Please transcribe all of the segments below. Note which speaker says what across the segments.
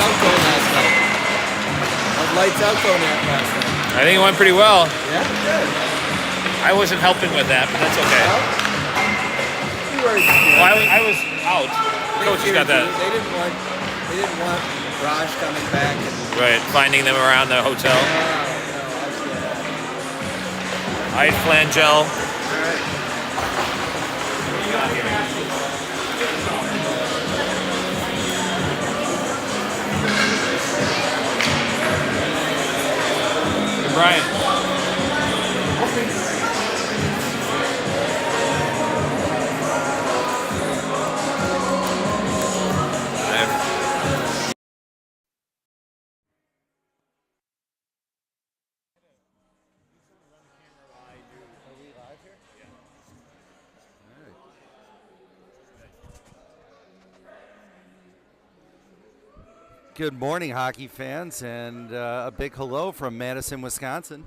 Speaker 1: out go last night? How'd lights out go last night?
Speaker 2: I think it went pretty well.
Speaker 1: Yeah, good.
Speaker 2: I wasn't helping with that, but that's okay.
Speaker 1: Well, you were.
Speaker 2: Well, I was out. Coach has got that.
Speaker 1: They didn't want Raj coming back and.
Speaker 2: Right, finding them around the hotel.
Speaker 1: No, I see that.
Speaker 2: I had flangel.
Speaker 1: All right.
Speaker 2: Brian.
Speaker 3: Good morning, hockey fans, and a big hello from Madison, Wisconsin,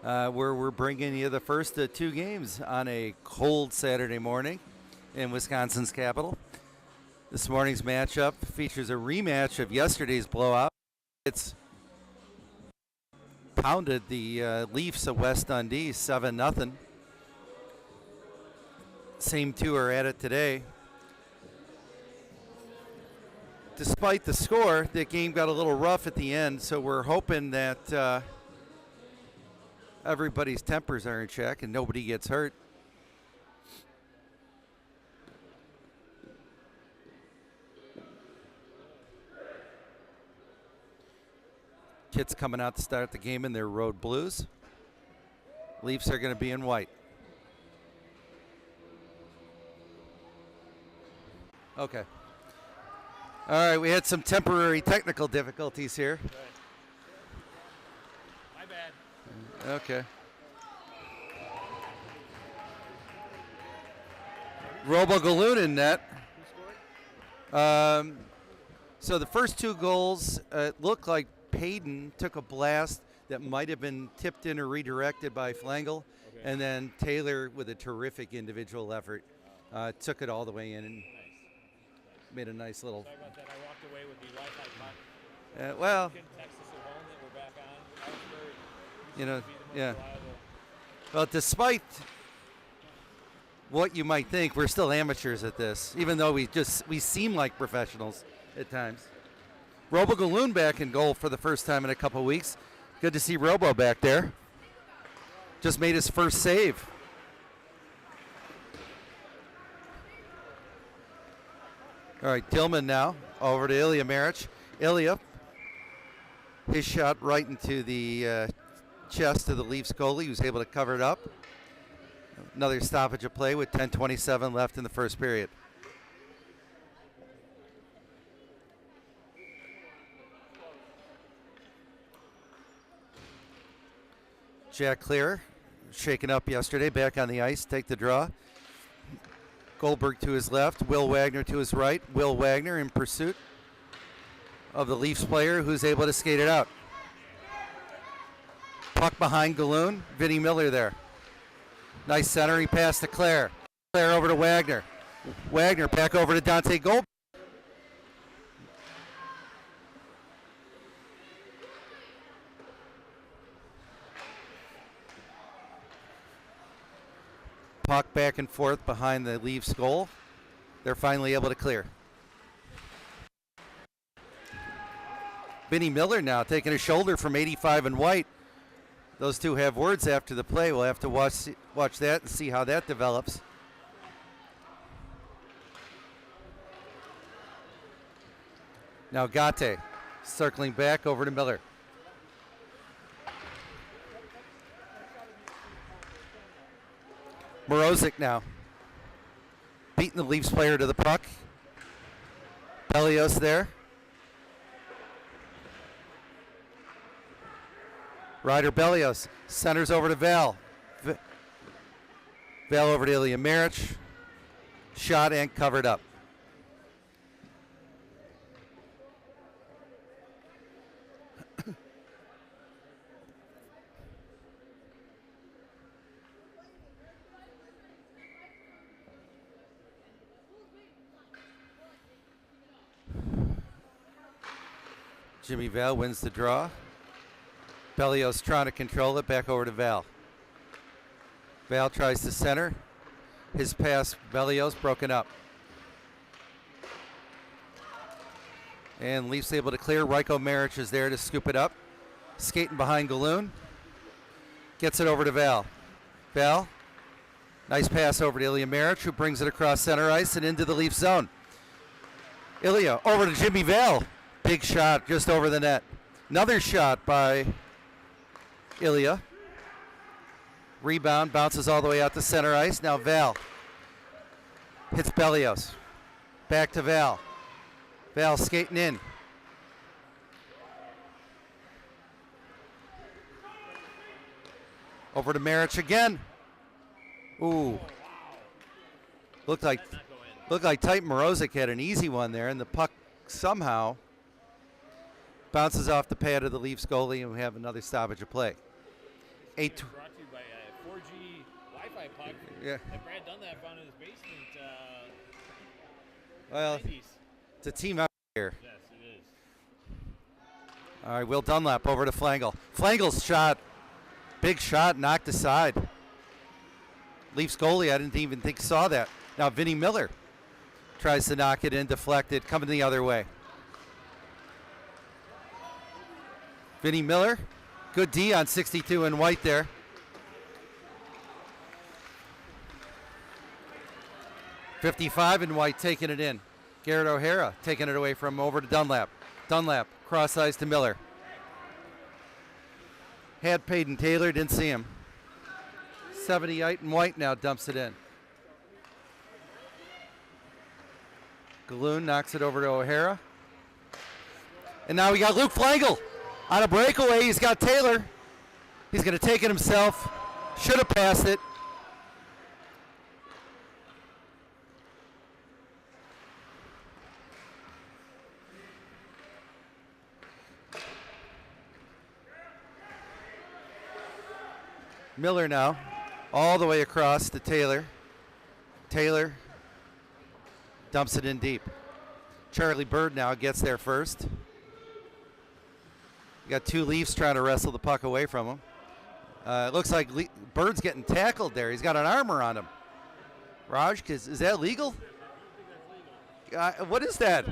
Speaker 3: where we're bringing you the first of two games on a cold Saturday morning in Wisconsin's capital. This morning's matchup features a rematch of yesterday's blowout. It's pounded the Leafs of West Dundee 7-0. Same two are at it today. Despite the score, the game got a little rough at the end, so we're hoping that everybody's tempers are in check and nobody gets hurt. Kids coming out to start the game in their road blues. Leafs are going to be in white. Okay. All right, we had some temporary technical difficulties here.
Speaker 2: My bad.
Speaker 3: Okay. Robo Galoon in net. So the first two goals, it looked like Payton took a blast that might have been tipped in or redirected by Flangel, and then Taylor, with a terrific individual effort, took it all the way in and made a nice little.
Speaker 2: Sorry about that. I walked away with the Wi-Fi puck.
Speaker 3: Well,
Speaker 2: You can text us at home that we're back on. Harrisburg,
Speaker 3: you know,
Speaker 2: be the most
Speaker 3: yeah.
Speaker 2: reliable.
Speaker 3: Well, despite what you might think, we're still amateurs at this, even though we seem like professionals at times. Robo Galoon back in goal for the first time in a couple weeks. Good to see Robo back there. Just made his first save. All right, Tillman now over to Ilya Marich. Ilya, his shot right into the chest of the Leafs goalie, who's able to cover it up. Another stoppage of play with 10:27 left in the first period. Jack Clear, shaken up yesterday, back on the ice, take the draw. Goldberg to his left, Will Wagner to his right. Will Wagner in pursuit of the Leafs player who's able to skate it out. Puck behind Galoon, Vinny Miller there. Nice centering pass to Claire. Claire over to Wagner. Wagner back over to Dante Goldberg. Puck back and forth behind the Leafs goal. They're finally able to clear. Vinny Miller now taking a shoulder from 85 and White. Those two have words after the play. We'll have to watch that and see how that develops. Now Gate circling back over to Miller. Morozic now beating the Leafs player to the puck. Bellios there. Ryder Bellios centers over to Val. Val over to Ilya Marich. Shot and covered up. Jimmy Val wins the draw. Bellios trying to control it, back over to Val. Val tries to center. His pass, Bellios, broken up. And Leafs able to clear. Ryko Maric is there to scoop it up. Skating behind Galoon. Gets it over to Val. Val, nice pass over to Ilya Maric, who brings it across center ice and into the Leaf zone. Ilya over to Jimmy Val. Big shot just over the net. Another shot by Ilya. Rebound, bounces all the way out to center ice. Now Val hits Bellios. Back to Val. Val skating in. Over to Maric again. Ooh. Looked like Type Morozic had an easy one there, and the puck somehow bounces off the pad of the Leafs goalie, and we have another stoppage of play.
Speaker 2: Brought to you by a 4G Wi-Fi puck that Brad Dunlap found in his basement.
Speaker 3: Well,
Speaker 2: 90s.
Speaker 3: it's a team out here.
Speaker 2: Yes, it is.
Speaker 3: All right, Will Dunlap over to Flangel. Flangel's shot, big shot, knocked aside. Leafs goalie, I didn't even think saw that. Now Vinny Miller tries to knock it in, deflected, coming the other way. Vinny Miller, good D on 62 in white there. .55 in white, taking it in. Garrett O'Hara taking it away from him over to Dunlap. Dunlap, cross ice to Miller. Had Peyton Taylor, didn't see him. 78 in white now dumps it in. Galoon knocks it over to O'Hara. And now we got Luke Flangel on a breakaway. He's got Taylor. He's going to take it himself. Should have passed it. Miller now, all the way across to Taylor. Taylor dumps it in deep. Charlie Bird now gets there first. You got two Leafs trying to wrestle the puck away from him. It looks like Bird's getting tackled there. He's got an armor on him. Raj, is that legal? What is that?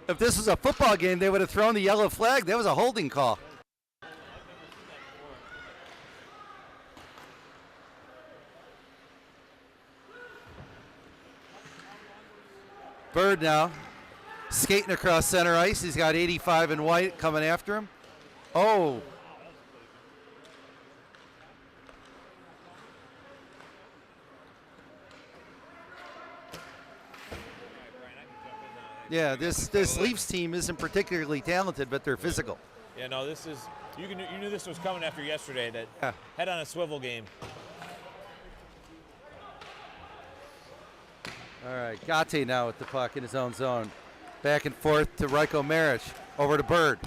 Speaker 3: If this was a football game, they would have thrown the yellow flag. That was a holding call. Bird now skating across center ice. He's got 85 in white coming after him. Oh. Yeah, this Leafs team isn't particularly talented, but they're physical.
Speaker 2: Yeah, no, this is you knew this was coming after yesterday. That head on a swivel game.
Speaker 3: All right, Gatti now with the puck in his own zone. Back and forth to Ryko Maric. Over to Bird.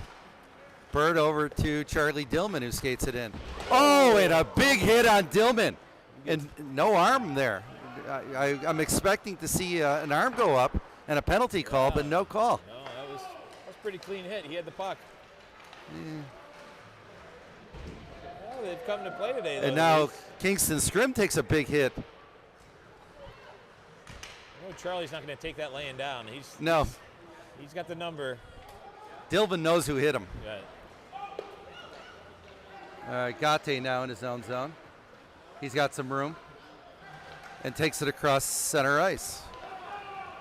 Speaker 3: Bird over to Charlie Dillman, who skates it in. Oh, and a big hit on Dillman. And no arm there. I'm expecting to see an arm go up and a penalty call, but no call.
Speaker 2: No, that was a pretty clean hit. He had the puck. Well, they've come to play today, though.
Speaker 3: And now Kingston Scrim takes a big hit.
Speaker 2: Charlie's not going to take that laying down. He's got the number.
Speaker 3: Dillman knows who hit him.
Speaker 2: Right.
Speaker 3: All right, Gatti now in his own zone. He's got some room and takes it across center ice.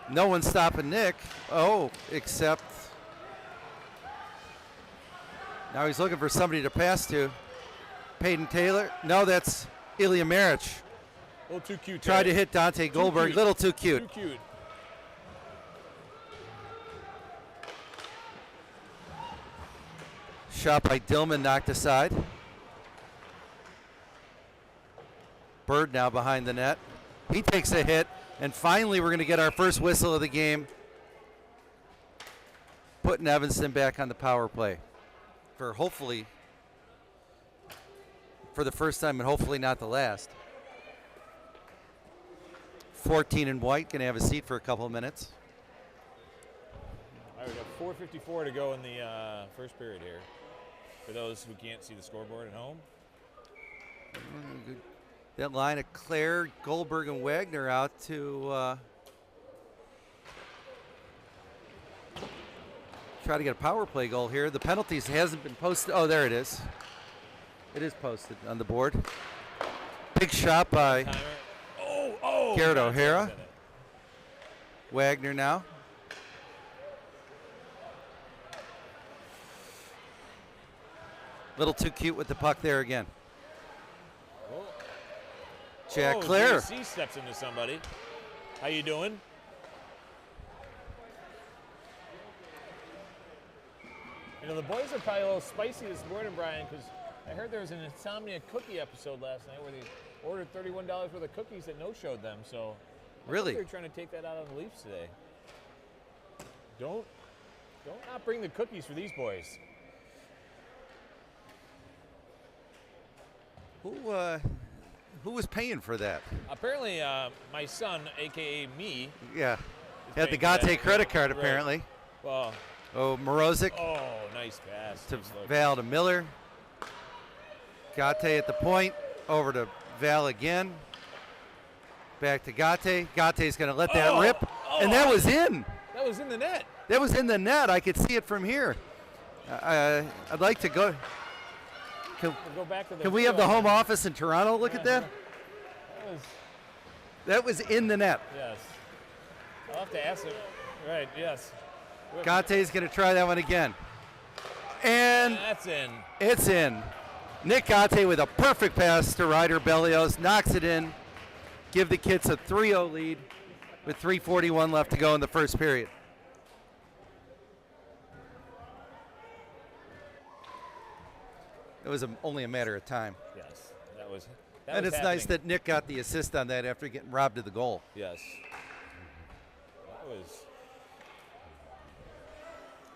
Speaker 3: No one stopping Nick. Oh, except now he's looking for somebody to pass to. Peyton Taylor. No, that's Ilya Maric.
Speaker 2: A little too cute.
Speaker 3: Tried to hit Dante Goldberg. Little too cute.
Speaker 2: Too cute.
Speaker 3: Shot by Dillman, knocked aside. Bird now behind the net. He takes a hit, and finally we're going to get our first whistle of the game. Putting Evanston back on the power play for hopefully for the first time and hopefully not the last. 14 in white, going to have a seat for a couple of minutes.
Speaker 2: All right, we got 4:54 to go in the first period here. For those who can't see the scoreboard at home.
Speaker 3: That line of Claire, Goldberg, and Wagner out to try to get a power play goal here. The penalties hasn't been posted. Oh, there it is. It is posted on the board. Big shot by Garrett O'Hara. Wagner now. Little too cute with the puck there again. Jack Clare.
Speaker 2: JC steps into somebody. How you doing? You know, the boys are probably a little spicy this morning, Brian, because I heard there was an Insomnia cookie episode last night where they ordered $31 worth of cookies that no-showed them. So
Speaker 3: really,
Speaker 2: they're trying to take that out on the Leafs today. Don't not bring the cookies for these boys.
Speaker 3: Who was paying for that?
Speaker 2: Apparently, my son, a.k.a. me.
Speaker 3: Yeah. Had the Gatte credit card,
Speaker 2: right.
Speaker 3: apparently.
Speaker 2: Well,
Speaker 3: Morozic.
Speaker 2: Oh, nice pass.
Speaker 3: To
Speaker 2: Nice look.
Speaker 3: Val to Miller. Gatte at the point. Over to Val again. Back to Gatte. Gatte's going to let that rip. And that was in.
Speaker 2: That was in the net.
Speaker 3: That was in the net. I could see it from here. I'd like to go.
Speaker 2: We'll go back to the
Speaker 3: Can we have the home office in Toronto look at that? That was in the net.
Speaker 2: Yes. I'll have to ask him. Right, yes.
Speaker 3: Gatte's going to try that one again. And
Speaker 2: that's in.
Speaker 3: It's in. Nick Gatte with a perfect pass to Ryder Bellios. Knocks it in. Give the Kits a 3-0 lead with 3:41 left to go in the first period. It was only a matter of time.
Speaker 2: Yes, that was
Speaker 3: and it's
Speaker 2: happening.
Speaker 3: nice that Nick got the assist on that after getting robbed of the goal.
Speaker 2: Yes. That was.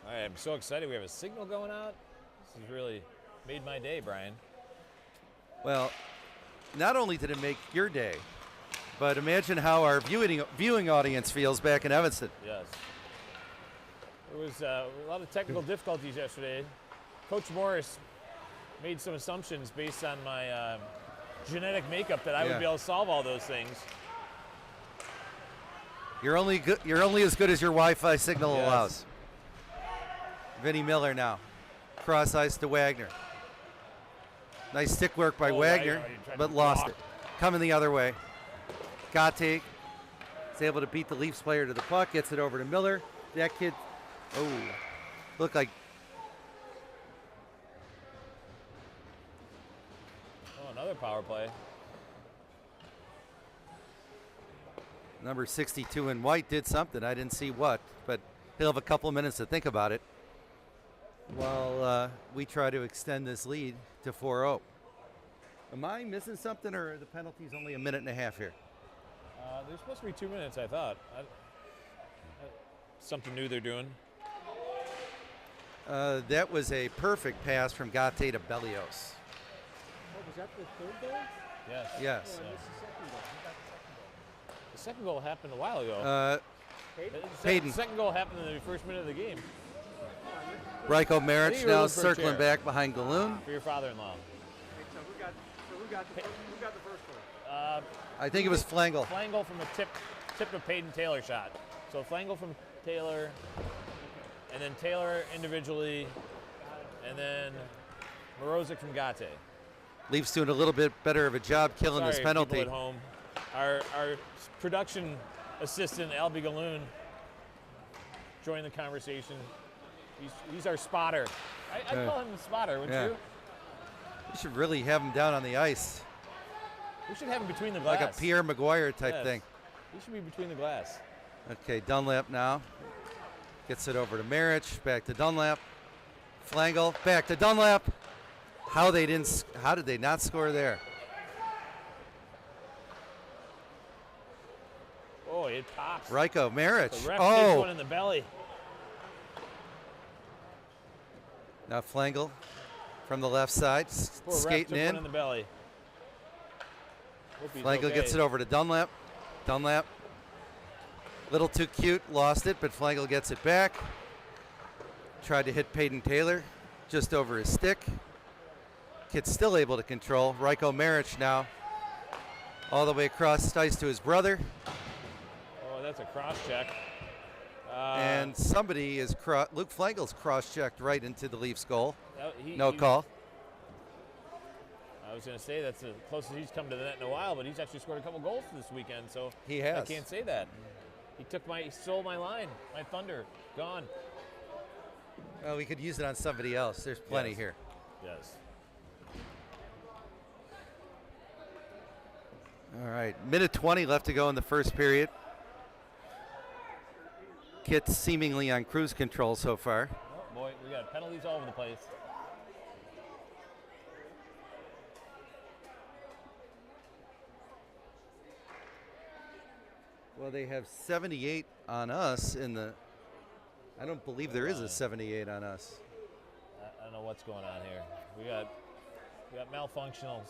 Speaker 2: I am so excited. We have a signal going out. This has really made my day, Brian.
Speaker 3: Well, not only did it make your day, but imagine how our viewing audience feels back in Evanston.
Speaker 2: Yes. There was a lot of technical difficulties yesterday. Coach Morris made some assumptions based on my genetic makeup that I would be able to solve all those things.
Speaker 3: You're only as good as your Wi-Fi signal allows. Vinny Miller now, cross ice to Wagner. Nice stick work by Wagner, but lost it. Coming the other way. Gatte is able to beat the Leafs player to the puck, gets it over to Miller. That kid, looked like.
Speaker 2: Another power play.
Speaker 3: Number 62 in white did something. I didn't see what, but he'll have a couple of minutes to think about it while we try to extend this lead to 4-0. Am I missing something, or are the penalties only a minute and a half here?
Speaker 2: There's supposed to be 2 minutes, I thought. Something new they're doing.
Speaker 3: That was a perfect pass from Gatte to Bellios.
Speaker 4: Was that the third goal?
Speaker 2: Yes.
Speaker 3: Yes.
Speaker 4: Oh, I missed the second goal.
Speaker 2: The second goal happened a while ago.
Speaker 3: Payton.
Speaker 2: The second goal happened in the first minute of the game.
Speaker 3: Ryko
Speaker 2: I
Speaker 3: Maric
Speaker 2: think you were
Speaker 3: now
Speaker 2: looking for a
Speaker 3: circling
Speaker 2: chair.
Speaker 3: back behind Galoon.
Speaker 2: For your father-in-law.
Speaker 4: So who got the first goal?
Speaker 3: I think it was Flangel.
Speaker 2: Flangel from a tip of Peyton Taylor shot. So Flangel from Taylor, and then Taylor individually, and then Morozic from Gatte.
Speaker 3: Leafs doing a little bit better of a job killing this penalty.
Speaker 2: People at home. Our production assistant, Albie Galoon, joined the conversation. He's our spotter. I call him the spotter, wouldn't you?
Speaker 3: You should really have him down on the ice.
Speaker 2: We should have him between the glass.
Speaker 3: Like a Pierre Maguire type thing.
Speaker 2: He should be between the glass.
Speaker 3: Okay, Dunlap now. Gets it over to Maric, back to Dunlap. Flangel, back to Dunlap. How did they not score there?
Speaker 2: Oh, it pops.
Speaker 3: Ryko Maric.
Speaker 2: The ref gets one in the belly.
Speaker 3: Now Flangel from the left side,
Speaker 2: Poor ref
Speaker 3: skating
Speaker 2: took
Speaker 3: in.
Speaker 2: one in the belly. Hope he's
Speaker 3: Flangel
Speaker 2: okay.
Speaker 3: gets it over to Dunlap. Dunlap, little too cute, lost it, but Flangel gets it back. Tried to hit Peyton Taylor just over his stick. Kid's still able to control. Ryko Maric now all the way across ice to his brother.
Speaker 2: Oh, that's a cross check.
Speaker 3: And somebody is Luke Flangel's cross-checked right into the Leafs goal. No
Speaker 2: he-
Speaker 3: call.
Speaker 2: I was going to say that's the closest he's come to the net in a while, but he's actually scored a couple goals this weekend, so
Speaker 3: He has.
Speaker 2: I can't say that. He stole my line, my thunder, gone.
Speaker 3: Well, we could use it on somebody else. There's plenty
Speaker 2: Yes.
Speaker 3: here.
Speaker 2: Yes.
Speaker 3: All right, minute 20 left to go in the first period. Kit's seemingly on cruise control so far.
Speaker 2: Oh boy, we got penalties all over the place.
Speaker 3: Well, they have 78 on us in the. I don't believe there is a 78 on us.
Speaker 2: I don't know what's going on here. We got malfunctionals.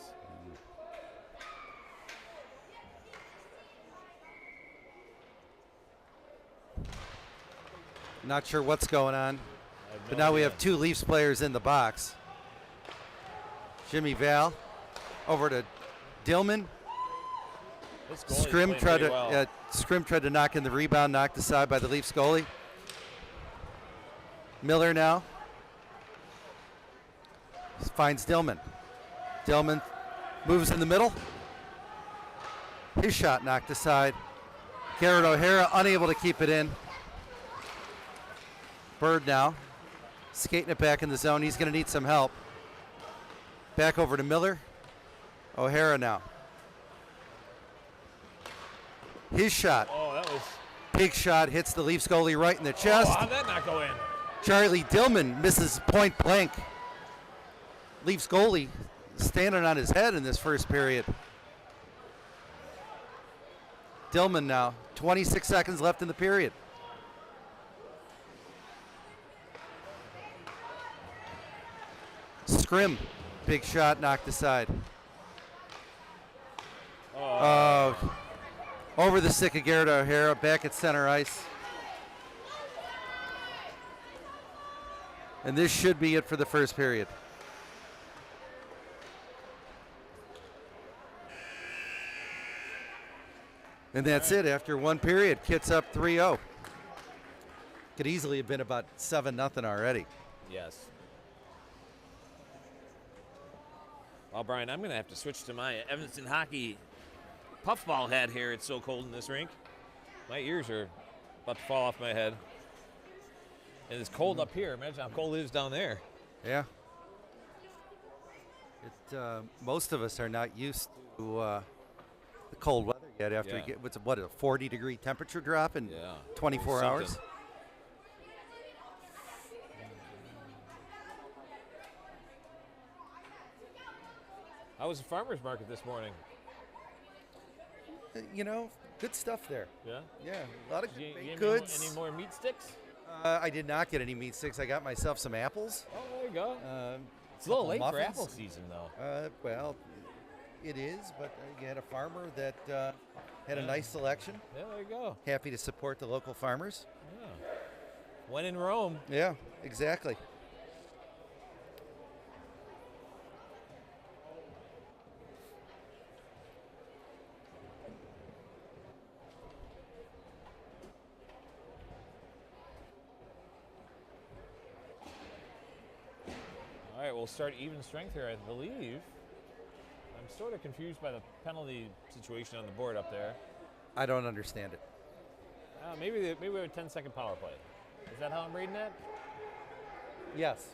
Speaker 3: Not sure what's going on,
Speaker 2: I have
Speaker 3: but
Speaker 2: no
Speaker 3: now we
Speaker 2: idea.
Speaker 3: have two Leafs players in the box. Jimmy Val over to Dillman.
Speaker 2: This goalie's
Speaker 3: Scrim
Speaker 2: playing
Speaker 3: tried
Speaker 2: pretty
Speaker 3: to
Speaker 2: well.
Speaker 3: Scrim tried to knock in the rebound, knocked aside by the Leafs goalie. Miller now finds Dillman. Dillman moves in the middle. His shot knocked aside. Garrett O'Hara unable to keep it in. Bird now skating it back in the zone. He's going to need some help. Back over to Miller. O'Hara now. His shot,
Speaker 2: Oh, that was.
Speaker 3: big shot, hits the Leafs goalie right in the chest.
Speaker 2: Oh, how'd that not go in?
Speaker 3: Charlie Dillman misses point blank. Leafs goalie standing on his head in this first period. Dillman now, 26 seconds left in the period. Scrim, big shot knocked aside. Oh, over the stick of Garrett O'Hara, back at center ice. And this should be it for the first period. And that's it after one period. Kit's up 3-0. Could easily have been about 7-0 already.
Speaker 2: Yes. Well, Brian, I'm going to have to switch to my Evanston hockey puffball hat here. It's so cold in this rink. My ears are about to fall off my head. And it's cold up here. Imagine how cold it is down there.
Speaker 3: Yeah. Most of us are not used to the cold weather yet after
Speaker 2: Yeah.
Speaker 3: we get, what, a 40-degree temperature drop in
Speaker 2: Yeah.
Speaker 3: 24
Speaker 2: Something.
Speaker 3: hours?
Speaker 2: How was the farmer's market this morning?
Speaker 3: You know, good stuff there.
Speaker 2: Yeah?
Speaker 3: Yeah, a lot of
Speaker 2: Did you
Speaker 3: baked
Speaker 2: get
Speaker 3: goods.
Speaker 2: any more meat sticks?
Speaker 3: I did not get any meat sticks. I got myself some apples.
Speaker 2: Oh, there you go. It's a
Speaker 3: couple
Speaker 2: little late for
Speaker 3: muffins.
Speaker 2: apple season, though.
Speaker 3: Well, it is, but you had a farmer that had a
Speaker 2: Yeah.
Speaker 3: nice selection.
Speaker 2: Yeah, there you go.
Speaker 3: Happy to support the local farmers.
Speaker 2: Yeah. When in Rome.
Speaker 3: Yeah, exactly.
Speaker 2: All right, we'll start even strength here, I believe. I'm sort of confused by the penalty situation on the board up there.
Speaker 3: I don't understand it.
Speaker 2: Maybe we have a 10-second power play. Is that how I'm reading that?
Speaker 3: Yes,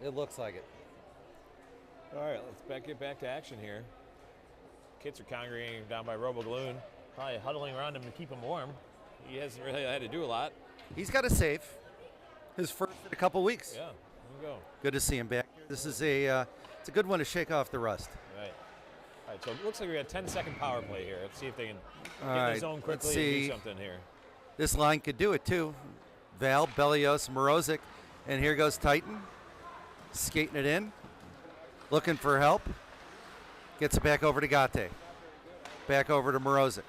Speaker 3: it looks like it.
Speaker 2: All right, let's get back to action here. Kids are congregating down by Robogaloon, probably huddling around him to keep him warm. He hasn't really had to do a lot.
Speaker 3: He's got a save. His first in a couple weeks.
Speaker 2: Yeah, there you go.
Speaker 3: Good to see him back. This is it's a good one to shake off the rust.
Speaker 2: Right. All right, so it looks like we got a 10-second power play here. Let's see if they can
Speaker 3: All
Speaker 2: get in
Speaker 3: right,
Speaker 2: the zone
Speaker 3: let's
Speaker 2: quickly and do
Speaker 3: see.
Speaker 2: something here.
Speaker 3: This line could do it too. Val, Bellios, Morozic, and here goes Titan, skating it in, looking for help. Gets it back over to Gate. Back over to Morozic.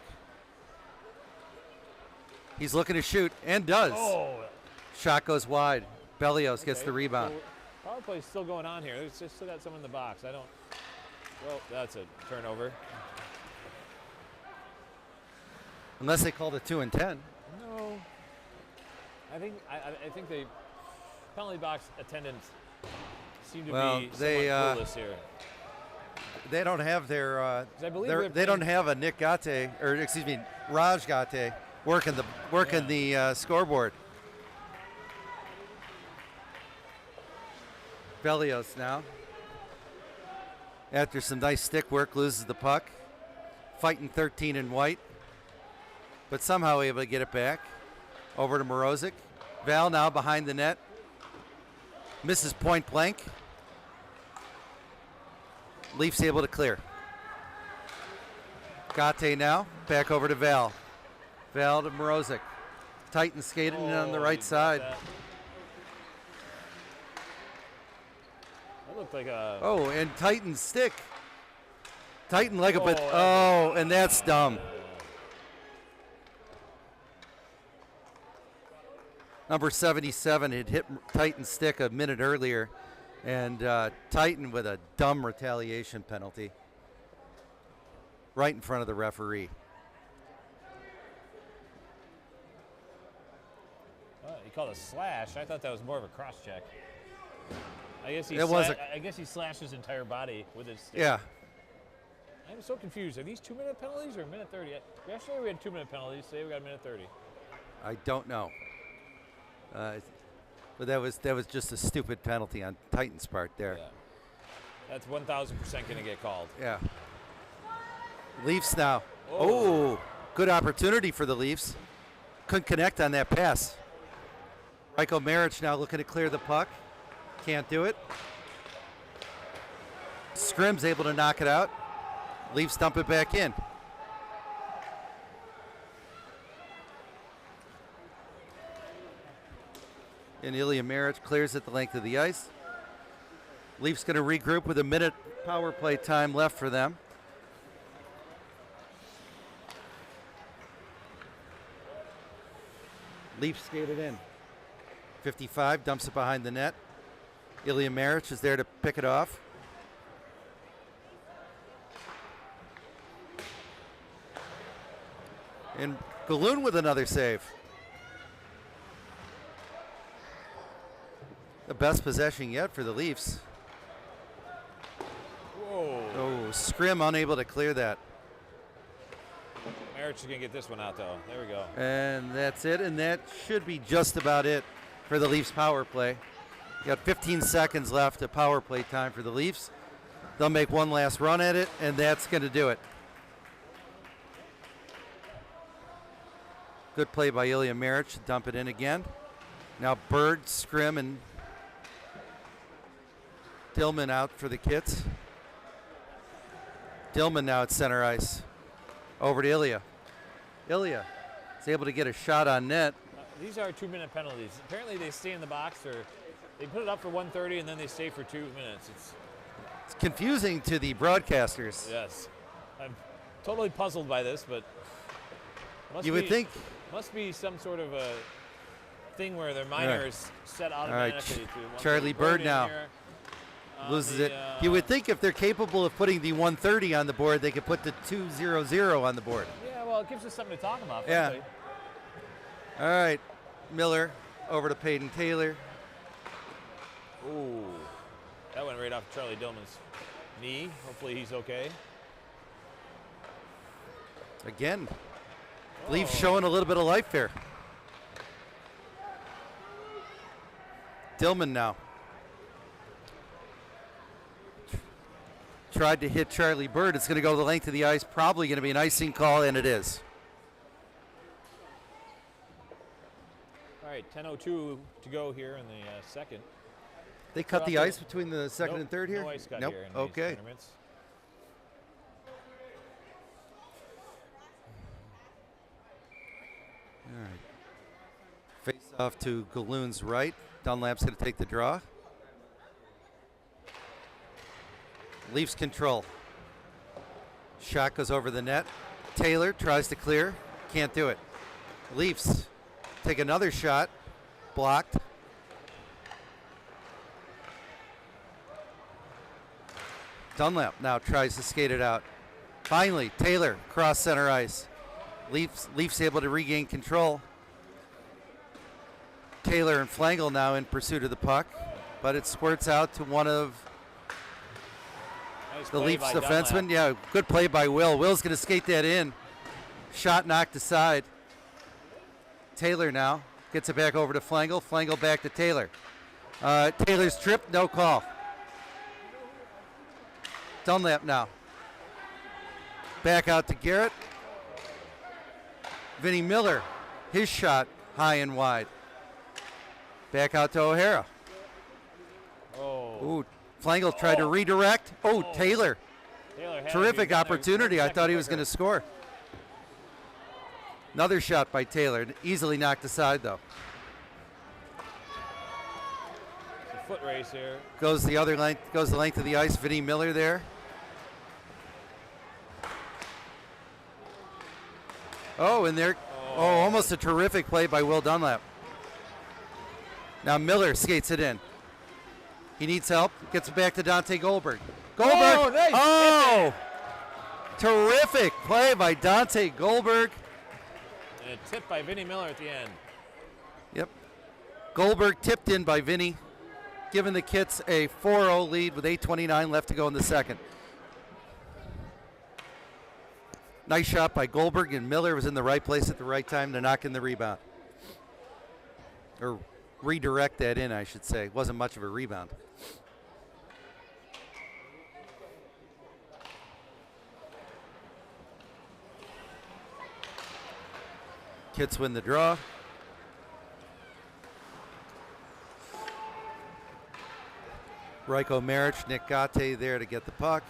Speaker 3: He's looking to shoot and does.
Speaker 2: Oh,
Speaker 3: Shot goes wide. Bellios gets
Speaker 2: Okay,
Speaker 3: the rebound.
Speaker 2: so power play's still going on here. There's just still got someone in the box. I don't. Well, that's a turnover.
Speaker 3: Unless they called it 2 and 10.
Speaker 2: No. I think the penalty box attendants seem to
Speaker 3: Well,
Speaker 2: be
Speaker 3: they,
Speaker 2: somewhat clueless here.
Speaker 3: They don't have their.
Speaker 2: 'Cause I believe
Speaker 3: They don't have a Nick Gate, or excuse me, Raj Gate working the scoreboard. Bellios now, after some nice stick work, loses the puck. Fighting 13 in white, but somehow able to get it back. Over to Morozic. Val now behind the net. Misses point blank. Leafs able to clear. Gate now, back over to Val. Val to Morozic. Titan skating in on the right side.
Speaker 2: That looked like a.
Speaker 3: Oh, and Titan stick. Titan like a bit.
Speaker 2: Oh,
Speaker 3: Oh, and that's dumb. Number 77 had hit Titan stick a minute earlier, and Titan with a dumb retaliation penalty right in front of the referee.
Speaker 2: He called a slash. I thought that was more of a cross check. I guess he.
Speaker 3: It was
Speaker 2: I guess he slashed his entire body with his stick.
Speaker 3: Yeah.
Speaker 2: I'm so confused. Are these 2-minute penalties or a minute 30? Yesterday we had 2-minute penalties. Today we got a minute 30.
Speaker 3: I don't know. But that was just a stupid penalty on Titan's part there.
Speaker 2: Yeah. That's 1,000% going to get called.
Speaker 3: Yeah. Leafs now.
Speaker 2: Oh.
Speaker 3: Oh, good opportunity for the Leafs. Couldn't connect on that pass. Michael Maric now looking to clear the puck. Can't do it. Scrim's able to knock it out. Leafs dump it back in. And Ilya Maric clears it the length of the ice. Leafs going to regroup with a minute power play time left for them. Leafs skated in. 55 dumps it behind the net. Ilya Maric is there to pick it off. And Galoon with another save. The best possession yet for the Leafs.
Speaker 2: Whoa.
Speaker 3: Oh, Scrim unable to clear that.
Speaker 2: Maric is going to get this one out, though. There we go.
Speaker 3: And that's it, and that should be just about it for the Leafs power play. You got 15 seconds left of power play time for the Leafs. They'll make one last run at it, and that's going to do it. Good play by Ilya Maric to dump it in again. Now Bird, Scrim, and Dillman out for the Kits. Dillman now at center ice. Over to Ilya. Ilya is able to get a shot on net.
Speaker 2: These are 2-minute penalties. Apparently they stay in the box, or they put it up for 1:30 and then they stay for 2 minutes.
Speaker 3: It's confusing to the broadcasters.
Speaker 2: Yes. I'm totally puzzled by this, but
Speaker 3: You would think.
Speaker 2: must be some sort of a thing where their minor is set automatically to
Speaker 3: Charlie Bird now loses it. You would think if they're capable of putting the 130 on the board, they could put the 200 on the board.
Speaker 2: Yeah, well, it gives us something to talk about.
Speaker 3: Yeah.
Speaker 2: Frankly.
Speaker 3: All right, Miller over to Peyton Taylor.
Speaker 2: Ooh, that went right off Charlie Dillman's knee. Hopefully he's okay.
Speaker 3: Again, Leafs showing a little bit of life here. Dillman now. Tried to hit Charlie Bird. It's going to go the length of the ice. Probably going to be an icing call, and it is.
Speaker 2: All right, 10:02 to go here in the second.
Speaker 3: They cut the ice between the second
Speaker 2: Nope,
Speaker 3: and third here?
Speaker 2: No ice cut
Speaker 3: Nope.
Speaker 2: here in
Speaker 3: Okay.
Speaker 2: these tournaments.
Speaker 3: All right. Face off to Galoon's right. Dunlap's going to take the draw. Leafs control. Shot goes over the net. Taylor tries to clear. Can't do it. Leafs take another shot. Blocked. Dunlap now tries to skate it out. Finally, Taylor cross center ice. Leafs able to regain control. Taylor and Flangel now in pursuit of the puck, but it squirts out to one of
Speaker 2: Nice
Speaker 3: the
Speaker 2: play
Speaker 3: Leafs
Speaker 2: by
Speaker 3: defenseman.
Speaker 2: Dunlap.
Speaker 3: Yeah, good play by Will. Will's going to skate that in. Shot knocked aside. Taylor now gets it back over to Flangel. Flangel back to Taylor. Taylor's trip, no call. Dunlap now. Back out to Garrett. Vinny Miller, his shot high and wide. Back out to O'Hara.
Speaker 2: Oh,
Speaker 3: Ooh, Flangel tried to redirect. Oh, Taylor.
Speaker 2: Taylor had to
Speaker 3: Terrific
Speaker 2: be down there
Speaker 3: opportunity.
Speaker 2: 1
Speaker 3: I thought he was
Speaker 2: second
Speaker 3: going to score. Another shot by Taylor, easily knocked aside though.
Speaker 2: quicker. It's a foot race here.
Speaker 3: Goes the other length, goes the length of the ice. Vinny Miller there. Oh, and there, almost a terrific play by Will Dunlap. Now Miller skates it in. He needs help. Gets it back to Dante Goldberg. Goldberg.
Speaker 2: Oh, nice.
Speaker 3: Oh, terrific play by Dante Goldberg.
Speaker 2: And a tip by Vinny Miller at the end.
Speaker 3: Yep. Goldberg tipped in by Vinny, giving the Kits a 4-0 lead with 8:29 left to go in the second. Nice shot by Goldberg, and Miller was in the right place at the right time to knock in the rebound. Or redirect that in, I should say. It wasn't much of a rebound. Kits win the draw. Ryko Maric, Nick Gate there to get the puck.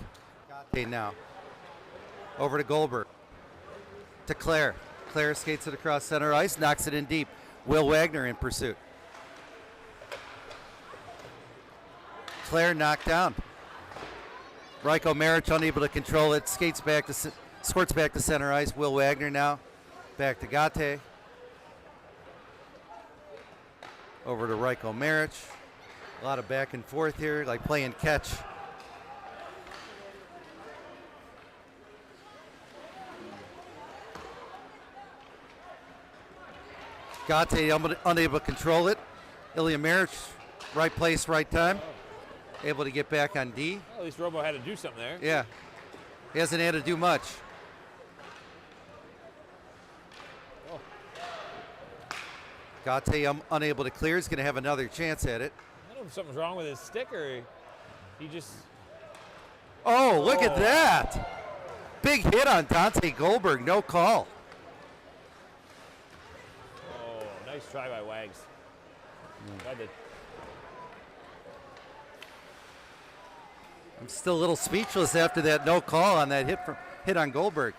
Speaker 3: Gate now. Over to Goldberg. To Claire. Claire skates it across center ice, knocks it in deep. Will Wagner in pursuit. Claire knocked down. Ryko Maric unable to control it, skates back to squirts back to center ice. Will Wagner now back to Gate. Over to Ryko Maric. A lot of back and forth here, like playing catch. Gate unable to control it. Ilya Maric, right place, right time. Able to get back on D.
Speaker 2: Well, at least Robo had to do something there.
Speaker 3: Yeah. He hasn't had to do much. Gate unable to clear. He's going to have another chance at it.
Speaker 2: I don't know if something's wrong with his stick or he just.
Speaker 3: Oh, look at
Speaker 2: Oh.
Speaker 3: that. Big hit on Dante Goldberg. No call.
Speaker 2: Oh, nice try by Wags. Tried to-
Speaker 3: I'm still a little speechless after that no call on that hit on Goldberg.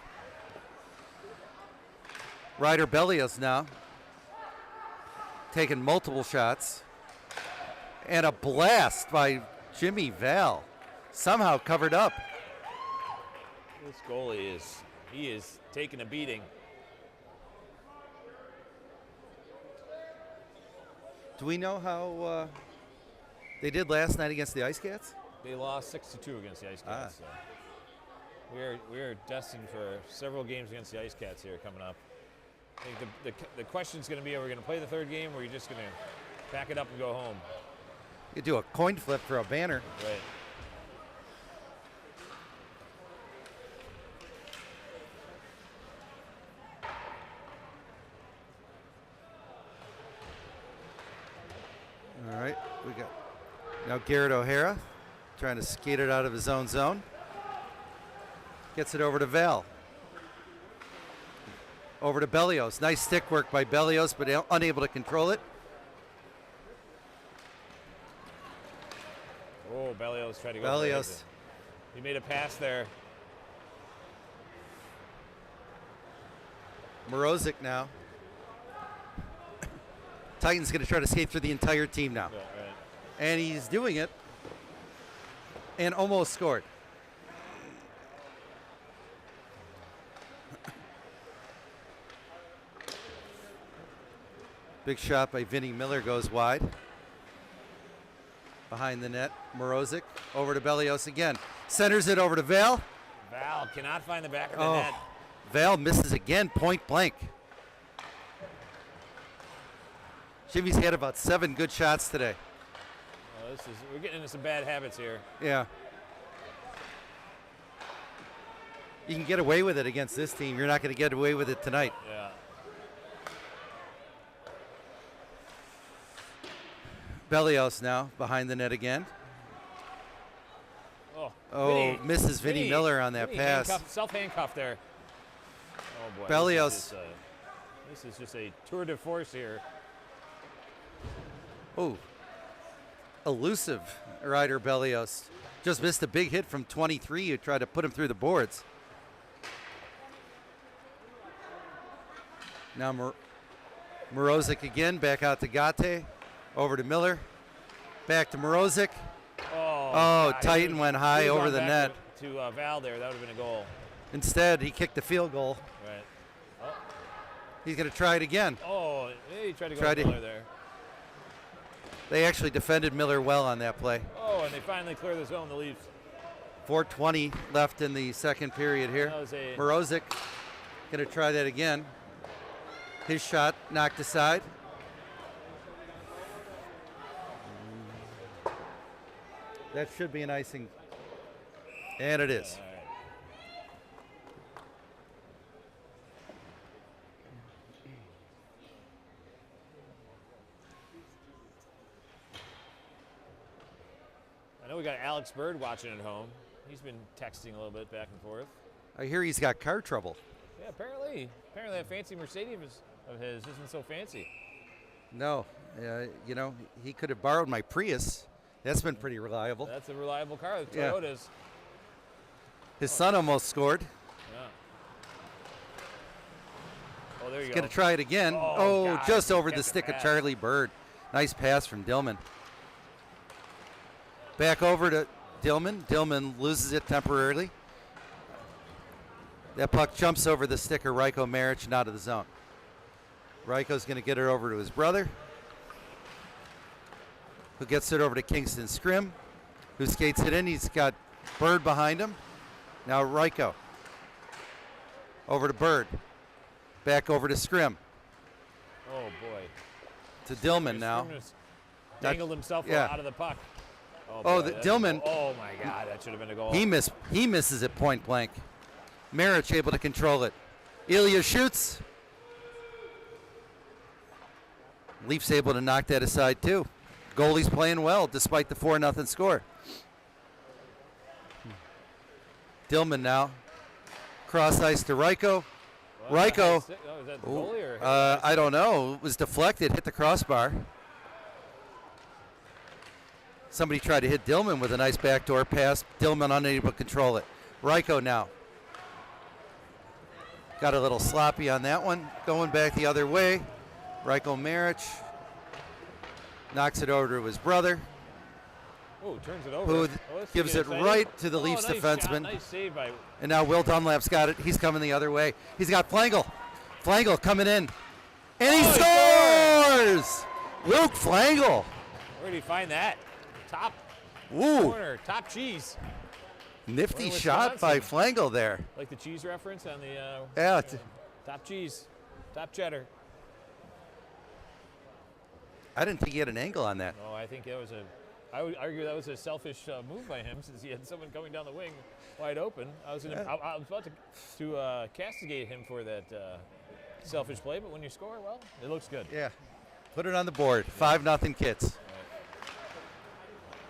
Speaker 3: Ryder Bellios now taking multiple shots. And a blast by Jimmy Val. Somehow covered up.
Speaker 2: This goalie he is taking a beating.
Speaker 3: Do we know how they did last night against the Ice Cats?
Speaker 2: They lost 6-2 against the Ice Cats. So we are destined for several games against the Ice Cats here coming up. I think the question's going to be: are we going to play the third game, or are we just going to pack it up and go home?
Speaker 3: You do a coin flip for a banner.
Speaker 2: Right.
Speaker 3: All right, we got now Garrett O'Hara trying to skate it out of his own zone. Gets it over to Val. Over to Bellios. Nice stick work by Bellios, but unable to control it.
Speaker 2: Oh, Bellios tried to go.
Speaker 3: Bellios.
Speaker 2: He made a pass there.
Speaker 3: Morozic now. Titans going to try to skate through the entire team now.
Speaker 2: Yeah, right.
Speaker 3: And he's doing it. And almost scored. Big shot by Vinny Miller goes wide. behind the net. Morozic over to Bellios again. Centers it over to Val.
Speaker 2: Val cannot find the back of the net.
Speaker 3: Val misses again, point blank. Jimmy's had about 7 good shots today.
Speaker 2: Oh, we're getting into some bad habits here.
Speaker 3: Yeah. You can get away with it against this team. You're not going to get away with it tonight.
Speaker 2: Yeah.
Speaker 3: Bellios now behind the net again.
Speaker 2: Vinny,
Speaker 3: misses Vinny Miller on that pass.
Speaker 2: Self-handcuffed there. Oh, boy.
Speaker 3: Bellios.
Speaker 2: This is just a tour de force here.
Speaker 3: Oh, elusive Ryder Bellios. Just missed a big hit from 23. You tried to put him through the boards. Now Morozic again, back out to Gate. Over to Miller. Back to Morozic.
Speaker 2: Oh,
Speaker 3: Titan went high over the net.
Speaker 2: To Val there, that would have been a goal.
Speaker 3: Instead, he kicked the field goal.
Speaker 2: Right. Oh,
Speaker 3: He's going to try it again.
Speaker 2: He tried to go to Miller there.
Speaker 3: They actually defended Miller well on that play.
Speaker 2: Oh, and they finally clear the zone, the Leafs.
Speaker 3: 4:20 left in the second period here. Morozic going to try that again. His shot knocked aside. That should be an icing. And it is.
Speaker 2: I know we got Alex Bird watching at home. He's been texting a little bit back and forth.
Speaker 3: I hear he's got car trouble.
Speaker 2: Yeah, apparently that fancy Mercedes of his isn't so fancy.
Speaker 3: No, he could have borrowed my Prius. That's been pretty reliable.
Speaker 2: That's a reliable car, the Toyotas.
Speaker 3: Yeah. His son almost scored.
Speaker 2: Yeah. Oh, there you
Speaker 3: He's
Speaker 2: go.
Speaker 3: going to try it again.
Speaker 2: God,
Speaker 3: just over the stick of Charlie Bird. Nice pass from Dillman. Back over to Dillman. Dillman loses it temporarily. That puck jumps over the stick of Ryko Maric and out of the zone. Ryko's going to get it over to his brother, who gets it over to Kingston Scrim, who skates it in. He's got Bird behind him. Now Ryko. Over to Bird. Back over to Scrim.
Speaker 2: Oh, boy.
Speaker 3: To Dillman now.
Speaker 2: Dangled himself out of the puck.
Speaker 3: Dillman.
Speaker 2: Oh, my God, that should have been a goal.
Speaker 3: He misses it point blank. Maric able to control it. Ilya shoots. Leafs able to knock that aside too. Goalie's playing well despite the 4-0 score. Dillman now. Cross ice to Ryko. Ryko.
Speaker 2: Is that the goalie or
Speaker 3: I don't know. It was deflected, hit the crossbar. Somebody tried to hit Dillman with a nice backdoor pass. Dillman unable to control it. Ryko now. Got a little sloppy on that one. Going back the other way. Ryko Maric knocks it over to his brother.
Speaker 2: Oh, turns it over.
Speaker 3: Who gives it right to the Leafs
Speaker 2: nice
Speaker 3: defenseman.
Speaker 2: Shot. Nice save by.
Speaker 3: And now Will Dunlap's got it. He's coming the other way. He's got Flangel. Flangel coming in. And he scores! Luke Flangel.
Speaker 2: Where did he find that? Top corner, top cheese.
Speaker 3: Nifty shot by Flangel there.
Speaker 2: Like the cheese reference on the top cheese, top cheddar.
Speaker 3: I didn't think he had an angle on that.
Speaker 2: No, I think that was I would argue that was a selfish move by him since he had someone coming down the wing wide open. I was about to castigate him for that selfish play, but when you score, well, it looks good.
Speaker 3: Yeah, put it on the board. 5-0 Kits.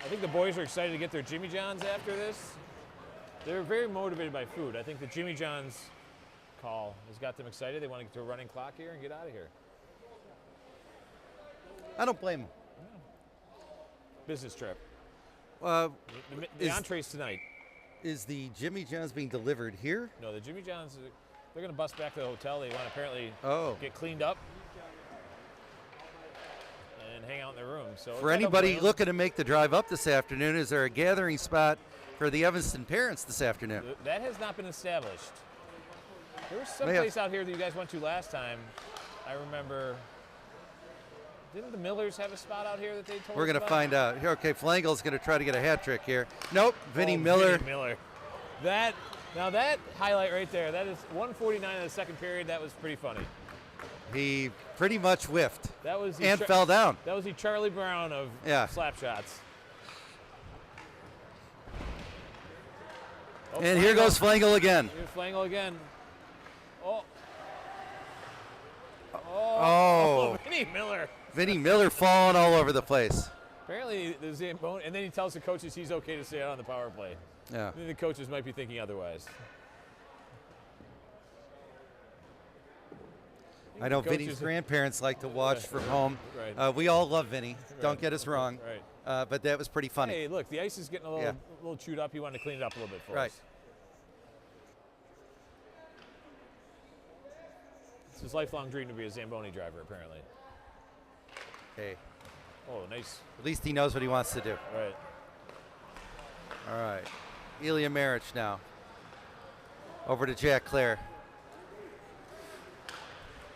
Speaker 2: I think the boys are excited to get their Jimmy Johns after this. They're very motivated by food. I think the Jimmy John's call has got them excited. They want to get to a running clock here and get out of here.
Speaker 3: I don't blame them.
Speaker 2: Business trip.
Speaker 3: The
Speaker 2: entrees tonight.
Speaker 3: Is the Jimmy John's being delivered here?
Speaker 2: No, the Jimmy John's, they're going to bust back to the hotel. They want to apparently get cleaned up and hang out in their room. So
Speaker 3: for anybody looking to make the drive up this afternoon, is there a gathering spot for the Evanston parents this afternoon?
Speaker 2: That has not been established. There was some place out here that you guys went to last time. I remember Didn't the Millers have a spot out here that they told
Speaker 3: We're
Speaker 2: us
Speaker 3: going to
Speaker 2: about?
Speaker 3: find out. Here, okay, Flangel's going to try to get a hat trick here. Nope, Vinny
Speaker 2: Oh,
Speaker 3: Miller.
Speaker 2: Vinny Miller. Now that highlight right there, that is 1:49 in the second period. That was pretty funny.
Speaker 3: He pretty much whiffed
Speaker 2: That was the
Speaker 3: and fell down.
Speaker 2: That was the Charlie Brown of slap shots. Oh,
Speaker 3: And here goes Flangel again.
Speaker 2: Here's Flangel again. Oh.
Speaker 3: Oh.
Speaker 2: Vinny Miller.
Speaker 3: Vinny Miller falling all over the place.
Speaker 2: Apparently, the Zamboni, and then he tells the coaches he's okay to stay out on the power play.
Speaker 3: Yeah.
Speaker 2: The coaches might be thinking otherwise.
Speaker 3: I know
Speaker 2: Coaches-
Speaker 3: Vinny's grandparents like to watch from home.
Speaker 2: Right.
Speaker 3: We all love Vinny. Don't
Speaker 2: Right.
Speaker 3: get us wrong.
Speaker 2: Right.
Speaker 3: But that was pretty funny.
Speaker 2: Hey, look, the ice is getting a little chewed up. He wanted to clean it up a little bit for
Speaker 3: Right.
Speaker 2: us. It's his lifelong dream to be a Zamboni driver, apparently.
Speaker 3: Hey,
Speaker 2: Oh, nice.
Speaker 3: at least he knows what he wants to do.
Speaker 2: Right.
Speaker 3: All right. Ilya Marich now. Over to Jack Clare.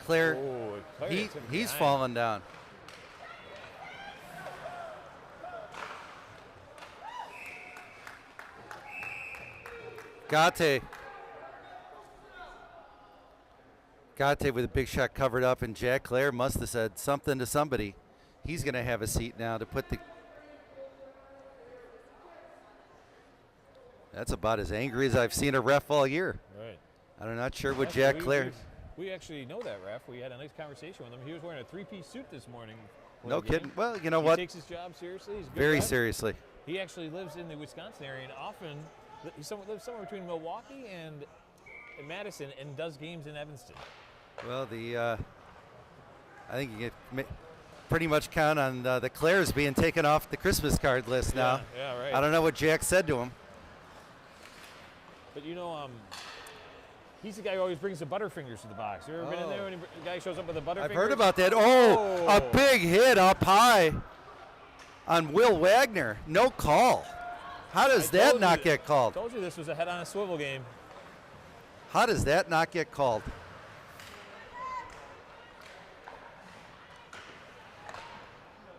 Speaker 3: Clare,
Speaker 2: Oh, Claire took it
Speaker 3: he's
Speaker 2: behind.
Speaker 3: falling down. Gate. Gate with a big shot covered up, and Jack Clare must have said something to somebody. He's going to have a seat now to put the. That's about as angry as I've seen a ref all year.
Speaker 2: Right.
Speaker 3: I'm not sure what
Speaker 2: Actually,
Speaker 3: Jack
Speaker 2: we-
Speaker 3: Clare.
Speaker 2: We actually know that ref. We had a nice conversation with him. He was wearing a three-piece suit this morning. for
Speaker 3: No
Speaker 2: the game.
Speaker 3: kidding. Well, you know
Speaker 2: He
Speaker 3: what?
Speaker 2: takes his job seriously. He's a good
Speaker 3: Very
Speaker 2: ref.
Speaker 3: seriously.
Speaker 2: He actually lives in the Wisconsin area and often lives somewhere between Milwaukee and Madison and does games in Evanston.
Speaker 3: Well, I think you can pretty much count on the Clares being taken off the Christmas card list now.
Speaker 2: Yeah, right.
Speaker 3: I don't know what Jack said to him.
Speaker 2: But you know, he's the guy who always brings the Butterfingers to the box. You ever been in there when the guy shows up with the Butterfingers?
Speaker 3: I've heard about that. Oh, a big hit up high on Will Wagner. No call. How does that not get called?
Speaker 2: I told you this was a head on a swivel game.
Speaker 3: How does that not get called?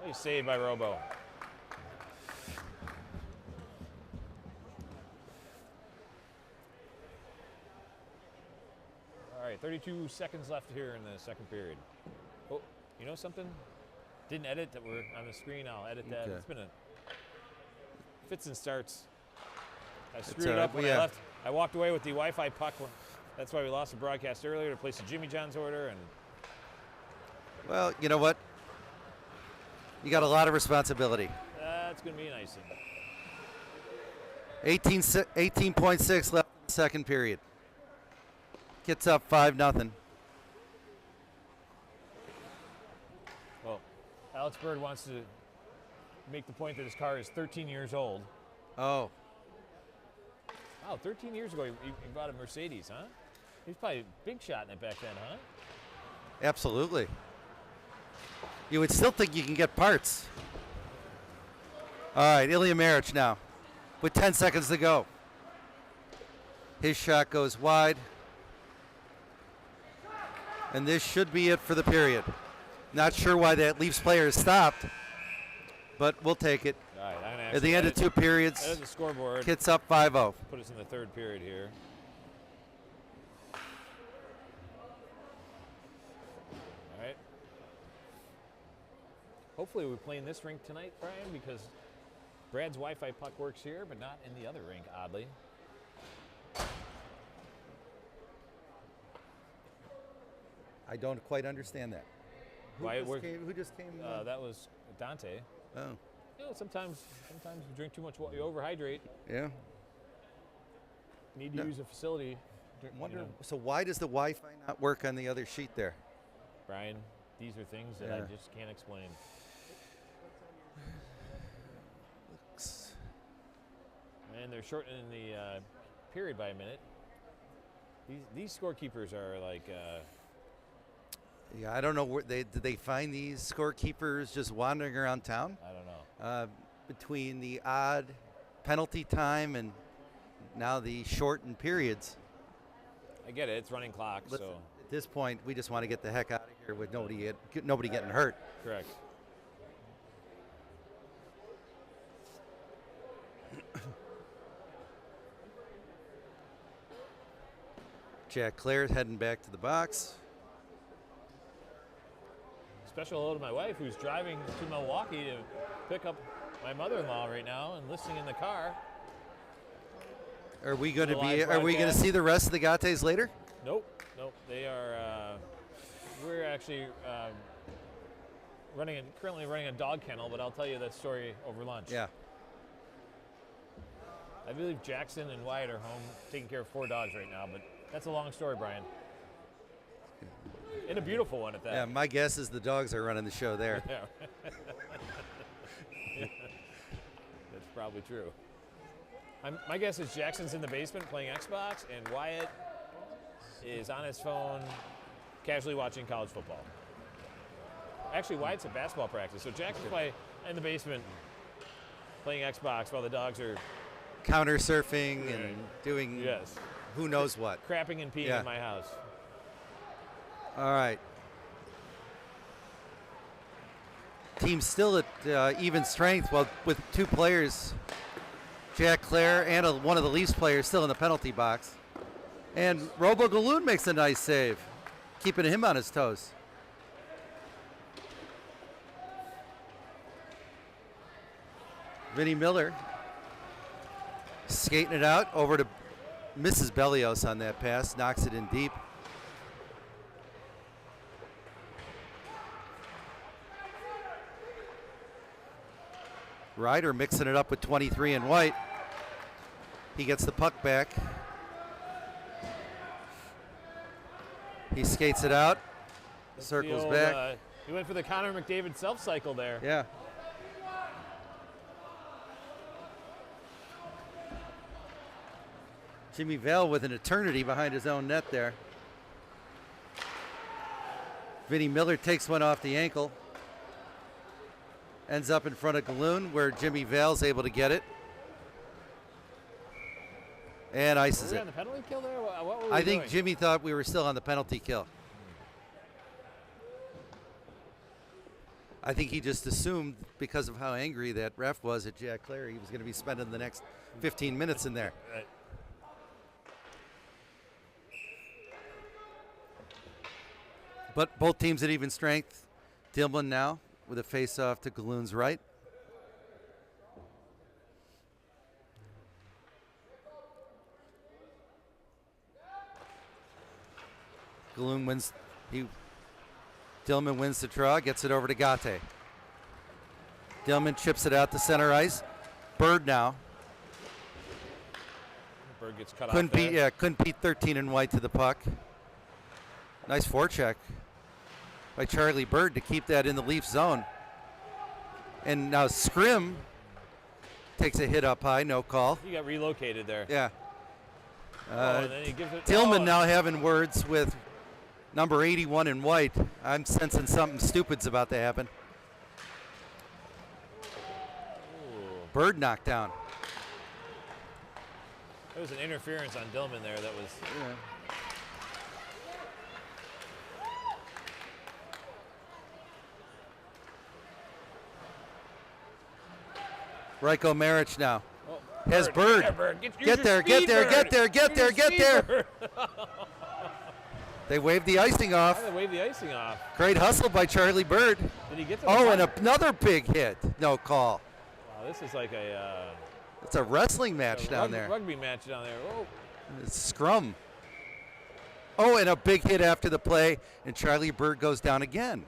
Speaker 2: Nice save by Robo. All right, 32 seconds left here in the second period. Oh, you know something? Didn't edit that we're on the screen. I'll edit that.
Speaker 3: Okay.
Speaker 2: It's been a fits and starts. I screwed
Speaker 3: all
Speaker 2: it
Speaker 3: right.
Speaker 2: up when I left. I walked away with the Wi-Fi puck. That's why we lost the broadcast earlier to place the Jimmy John's order. And
Speaker 3: Well, you know what? You got a lot of responsibility.
Speaker 2: that's going to be an icing.
Speaker 3: 18.6 left in the second period. Gets up 5-0.
Speaker 2: Well, Alex Bird wants to make the point that his car is 13 years old.
Speaker 3: Oh,
Speaker 2: Wow, 13 years ago he bought a Mercedes, huh? He's probably a big shot in it back then, huh?
Speaker 3: absolutely. You would still think you can get parts. All right, Ilya Marich now with 10 seconds to go. His shot goes wide. And this should be it for the period. Not sure why that Leafs player is stopped, but we'll take it.
Speaker 2: All right, I'm gonna
Speaker 3: At the end of two periods,
Speaker 2: edit the scoreboard.
Speaker 3: Kits up 5-0.
Speaker 2: Put us in the third period here. All right. Hopefully we're playing this rink tonight, Brian, because Brad's Wi-Fi puck works here, but not in the other rink, oddly.
Speaker 3: I don't quite understand that.
Speaker 2: Why it worked?
Speaker 3: Who just came?
Speaker 2: That was Dante.
Speaker 3: Oh,
Speaker 2: You know, sometimes you drink too much water, you overhydrate.
Speaker 3: yeah.
Speaker 2: Need to
Speaker 3: No.
Speaker 2: use a facility.
Speaker 3: Wonder. So why does the Wi-Fi not work on the other sheet there?
Speaker 2: Brian, these are things that I
Speaker 3: Yeah.
Speaker 2: just can't explain. And they're shortening the period by a minute. These scorekeepers are like,
Speaker 3: Yeah, I don't know where did they find these scorekeepers just wandering around town
Speaker 2: I don't know.
Speaker 3: between the odd penalty time and now the shortened periods.
Speaker 2: I get it. It's running clock,
Speaker 3: Listen,
Speaker 2: so
Speaker 3: at this point, we just want to get the heck out of here with nobody getting hurt.
Speaker 2: correct.
Speaker 3: Jack Clare heading back to the box.
Speaker 2: Special hello to my wife who's driving to Milwaukee to pick up my mother-in-law right now and listening in the car.
Speaker 3: Are we going to
Speaker 2: The
Speaker 3: be?
Speaker 2: live
Speaker 3: Are we going to
Speaker 2: broadcast.
Speaker 3: see the rest of the Gattes later?
Speaker 2: Nope. They are. We're actually currently running a dog kennel, but I'll tell you that story over lunch.
Speaker 3: Yeah.
Speaker 2: I believe Jackson and Wyatt are home taking care of 4 dogs right now, but that's a long story, Brian. And a beautiful one at that.
Speaker 3: Yeah. My guess is the dogs are running the show there.
Speaker 2: Yeah. That's probably true. My guess is Jackson's in the basement playing Xbox, and Wyatt is on his phone casually watching college football. Actually, Wyatt's at basketball practice, so Jackson's probably in the basement playing Xbox while the dogs are
Speaker 3: Counter surfing and doing
Speaker 2: yes,
Speaker 3: who knows what.
Speaker 2: crapping and peeing
Speaker 3: Yeah.
Speaker 2: in my house.
Speaker 3: All right. Team still at even strength, well, with 2 players, Jack Clare and one of the Leafs players still in the penalty box. And Robo Galoon makes a nice save, keeping him on his toes. Vinny Miller skating it out over to Mrs. Bellios on that pass, knocks it in deep. Ryder mixing it up with 23 and White. He gets the puck back. He skates it out, circles
Speaker 2: The old,
Speaker 3: back.
Speaker 2: He went for the Connor McDavid self-cycle there.
Speaker 3: Yeah. Jimmy Vale with an eternity behind his own net there. Vinny Miller takes one off the ankle. Ends up in front of Galoon where Jimmy Vale's able to get it. And
Speaker 2: Were
Speaker 3: ices
Speaker 2: we
Speaker 3: it.
Speaker 2: on the penalty kill there? What were we
Speaker 3: I think
Speaker 2: doing?
Speaker 3: Jimmy thought we were still on the penalty kill. I think he just assumed because of how angry that ref was at Jack Clare, he was going to be spending the next 15 minutes in there.
Speaker 2: Right.
Speaker 3: But both teams at even strength. Dillman now with a face-off to Galoon's right. Galoon wins. Dillman wins the draw, gets it over to Gate. Dillman chips it out to center ice. Bird now.
Speaker 2: Bird gets cut
Speaker 3: Couldn't
Speaker 2: off there.
Speaker 3: beat, couldn't beat 13 and White to the puck. Nice forecheck by Charlie Bird to keep that in the Leaf zone. And now Scrim takes a hit up high, no call.
Speaker 2: He got relocated there.
Speaker 3: Yeah.
Speaker 2: And then he gives it.
Speaker 3: Tillman
Speaker 2: oh,
Speaker 3: now having words with number 81 in White. I'm sensing something stupid's about to happen. Bird knocked down.
Speaker 2: There was an interference on Dillman there that was.
Speaker 3: Ryko Maric now.
Speaker 2: Oh,
Speaker 3: Has Bird.
Speaker 2: Yeah, Bird. Use
Speaker 3: Get
Speaker 2: your
Speaker 3: there, get
Speaker 2: speed,
Speaker 3: there,
Speaker 2: Bird.
Speaker 3: get there, get
Speaker 2: Use
Speaker 3: there,
Speaker 2: your
Speaker 3: get
Speaker 2: speed,
Speaker 3: there.
Speaker 2: Bird.
Speaker 3: They waved the icing off.
Speaker 2: They waved the icing off.
Speaker 3: Great hustle by Charlie Bird.
Speaker 2: Did he get to the
Speaker 3: Oh, and
Speaker 2: puck?
Speaker 3: another big hit. No call.
Speaker 2: Wow, this is like a
Speaker 3: It's a wrestling match down there.
Speaker 2: rugby match down there. Oh,
Speaker 3: It's scrum. Oh, and a big hit after the play, and Charlie Bird goes down again.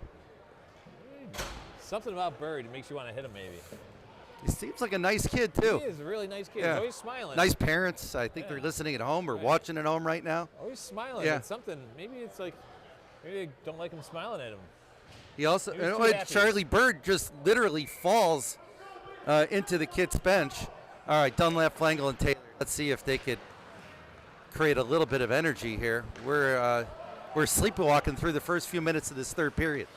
Speaker 2: something about Bird makes you want to hit him maybe.
Speaker 3: He seems like a nice kid, too.
Speaker 2: He is a really nice kid.
Speaker 3: Yeah.
Speaker 2: He's always smiling.
Speaker 3: Nice parents. I think
Speaker 2: Yeah.
Speaker 3: they're listening at home or
Speaker 2: Right.
Speaker 3: watching at home right now.
Speaker 2: Always smiling.
Speaker 3: Yeah.
Speaker 2: It's something. Maybe it's like, maybe they don't like him smiling at him.
Speaker 3: He also,
Speaker 2: He was too
Speaker 3: and
Speaker 2: happy.
Speaker 3: Charlie Bird just literally falls into the kid's bench. All right, Dunlap, Flangel, and Taylor. Let's see if they could create a little bit of energy here. We're sleepwalking through the first few minutes of this third period.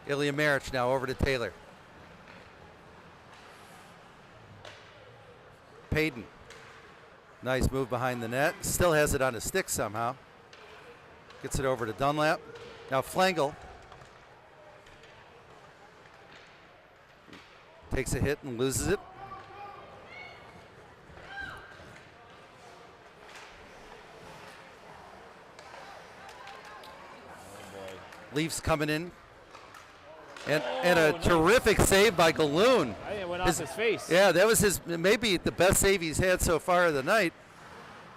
Speaker 3: Ilya Maric now over to Taylor. Payton. Nice move behind the net. Still has it on his stick somehow. Gets it over to Dunlap. Now Flangel. Takes a hit and loses it. Leafs coming in. And a terrific save by Galoon.
Speaker 2: I think it went off his face.
Speaker 3: Yeah, that was his maybe the best save he's had so far of the night,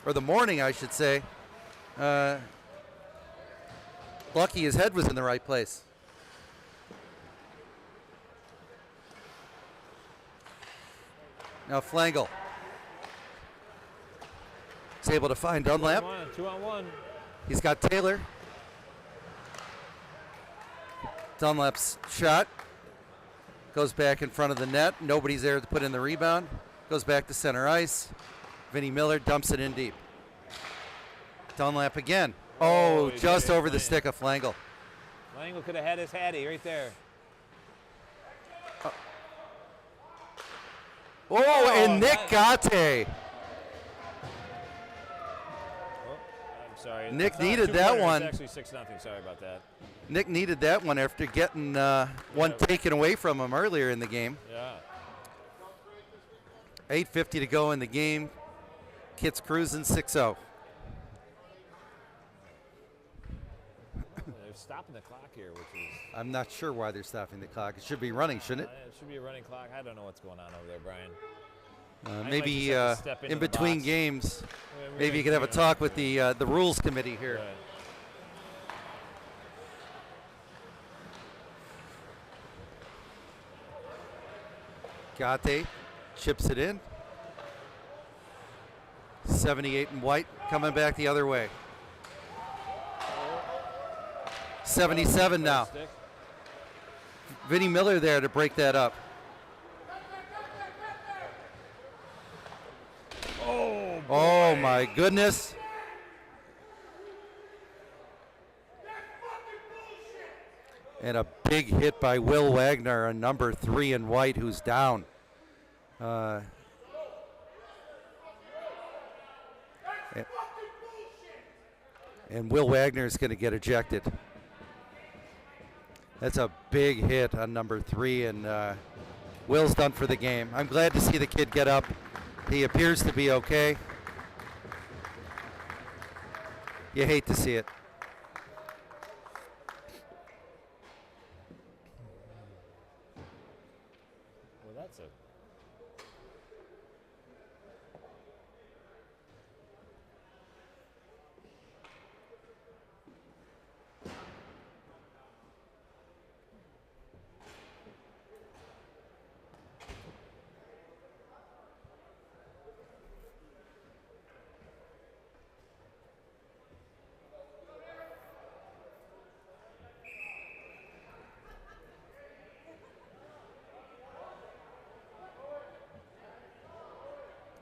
Speaker 3: or the morning, I should say. Lucky his head was in the right place. Now Flangel. He's able to find Dunlap.
Speaker 2: 2-on-1.
Speaker 3: He's got Taylor. Dunlap's shot goes back in front of the net. Nobody's there to put in the rebound. Goes back to center ice. Vinny Miller dumps it in deep. Dunlap again. Oh,
Speaker 2: he
Speaker 3: just
Speaker 2: did it.
Speaker 3: over the stick of Flangel.
Speaker 2: Langle could have had his Hattie right there.
Speaker 3: Oh, and Nick
Speaker 2: that-
Speaker 3: Gate.
Speaker 2: Oh, I'm sorry.
Speaker 3: Nick
Speaker 2: It's not
Speaker 3: needed
Speaker 2: 2-1,
Speaker 3: that one.
Speaker 2: It's actually 6-0. Sorry about that.
Speaker 3: Nick needed that one after getting one taken away from him earlier in the game.
Speaker 2: Yeah.
Speaker 3: 8:50 to go in the game. Kit's cruising 6-0.
Speaker 2: They're stopping the clock here, which is.
Speaker 3: I'm not sure why they're stopping the clock. It should be running, shouldn't
Speaker 2: It should be a running clock. I don't know what's going on over there, Brian.
Speaker 3: it?
Speaker 2: might
Speaker 3: Maybe
Speaker 2: just have to step into
Speaker 3: in
Speaker 2: the
Speaker 3: between
Speaker 2: box.
Speaker 3: games,
Speaker 2: We're
Speaker 3: maybe you could have a talk with the rules committee here. Gate chips it in. 78 and White coming back the other way. 77 now. Vinny Miller there to break that up. Oh my goodness. And a big hit by Will Wagner on number 3 in White, who's down. And Will Wagner is going to get ejected. That's a big hit on number 3, and Will's done for the game. I'm glad to see the kid get up. He appears to be okay. You hate to see it.
Speaker 2: Well, that's a.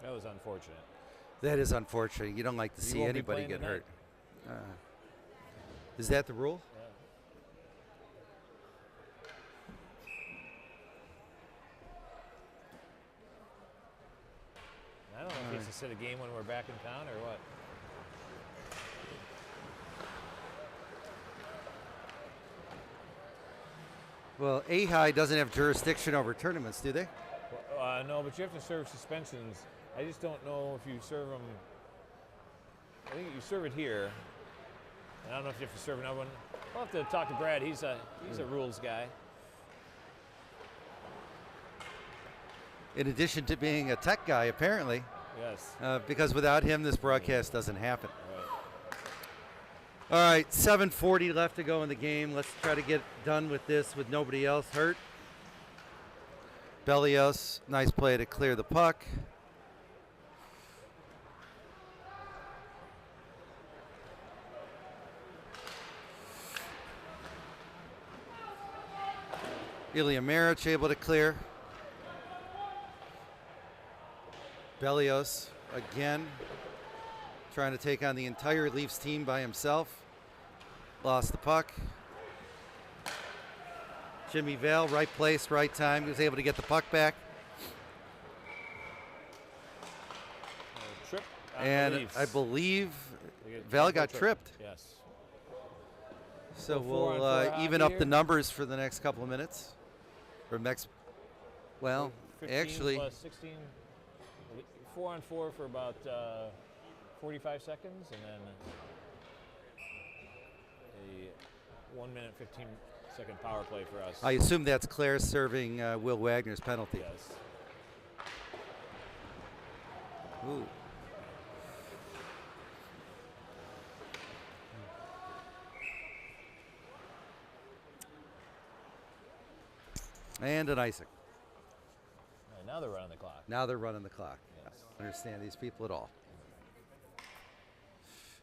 Speaker 2: That was unfortunate.
Speaker 3: That is unfortunate. You don't like to
Speaker 2: You
Speaker 3: see
Speaker 2: won't be
Speaker 3: anybody
Speaker 2: playing
Speaker 3: get
Speaker 2: tonight.
Speaker 3: hurt. Is that the rule?
Speaker 2: I don't know if he has to sit a game when we're back in town or what.
Speaker 3: Well, A-High doesn't have jurisdiction over tournaments, do they?
Speaker 2: Well, no, but you have to serve suspensions. I just don't know if you serve them. I think you serve it here. And I don't know if you have to serve another one. I'll have to talk to Brad. He's a rules guy.
Speaker 3: In addition to being a tech guy, apparently,
Speaker 2: Yes.
Speaker 3: because without him, this broadcast doesn't happen.
Speaker 2: Right.
Speaker 3: All right, 7:40 left to go in the game. Let's try to get done with this with nobody else hurt. Bellios, nice play to clear the puck. Ilya Maric able to clear. Bellios again trying to take on the entire Leafs team by himself. Lost the puck. Jimmy Vale, right place, right time. He was able to get the puck back.
Speaker 2: Trip on the
Speaker 3: And
Speaker 2: Leafs.
Speaker 3: I believe
Speaker 2: They get
Speaker 3: Val
Speaker 2: triple
Speaker 3: got
Speaker 2: trip.
Speaker 3: tripped.
Speaker 2: Yes.
Speaker 3: So
Speaker 2: Four on
Speaker 3: we'll
Speaker 2: four
Speaker 3: even
Speaker 2: hockey
Speaker 3: up the
Speaker 2: here.
Speaker 3: numbers for the next couple of minutes. Or next, well,
Speaker 2: 15
Speaker 3: actually,
Speaker 2: plus 16. 4-on-4 for about 45 seconds, and then 1 minute, 15-second power play for us.
Speaker 3: I assume that's Claire serving Will Wagner's penalty.
Speaker 2: Yes.
Speaker 3: Ooh. And an icing.
Speaker 2: All right, now they're running the clock.
Speaker 3: Now they're running the clock.
Speaker 2: Yes.
Speaker 3: I don't understand these people at all.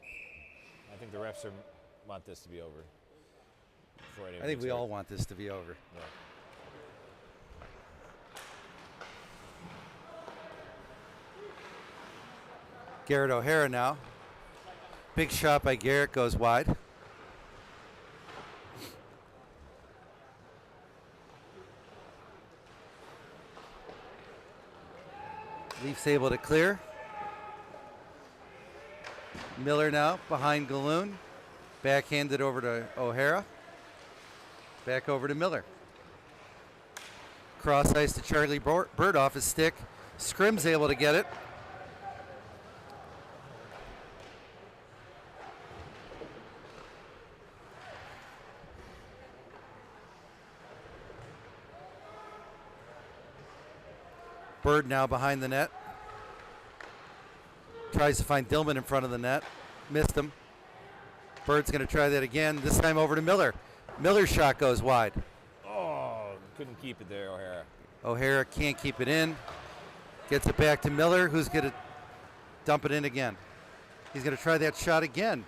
Speaker 2: I think the refs want this to be over.
Speaker 3: I think we all want this to be over.
Speaker 2: Yeah.
Speaker 3: Garrett O'Hara now. Big shot by Garrett, goes wide. Leafs able to clear. Miller now behind Galoon. Backhanded over to O'Hara. Back over to Miller. Cross ice to Charlie Bird off his stick. Scrim's able to get it. Bird now behind the net. Tries to find Dillman in front of the net. Missed him. Bird's going to try that again. This time over to Miller. Miller's shot goes wide.
Speaker 2: Oh, couldn't keep it there, O'Hara.
Speaker 3: O'Hara can't keep it in. Gets it back to Miller, who's going to dump it in again. He's going to try that shot again.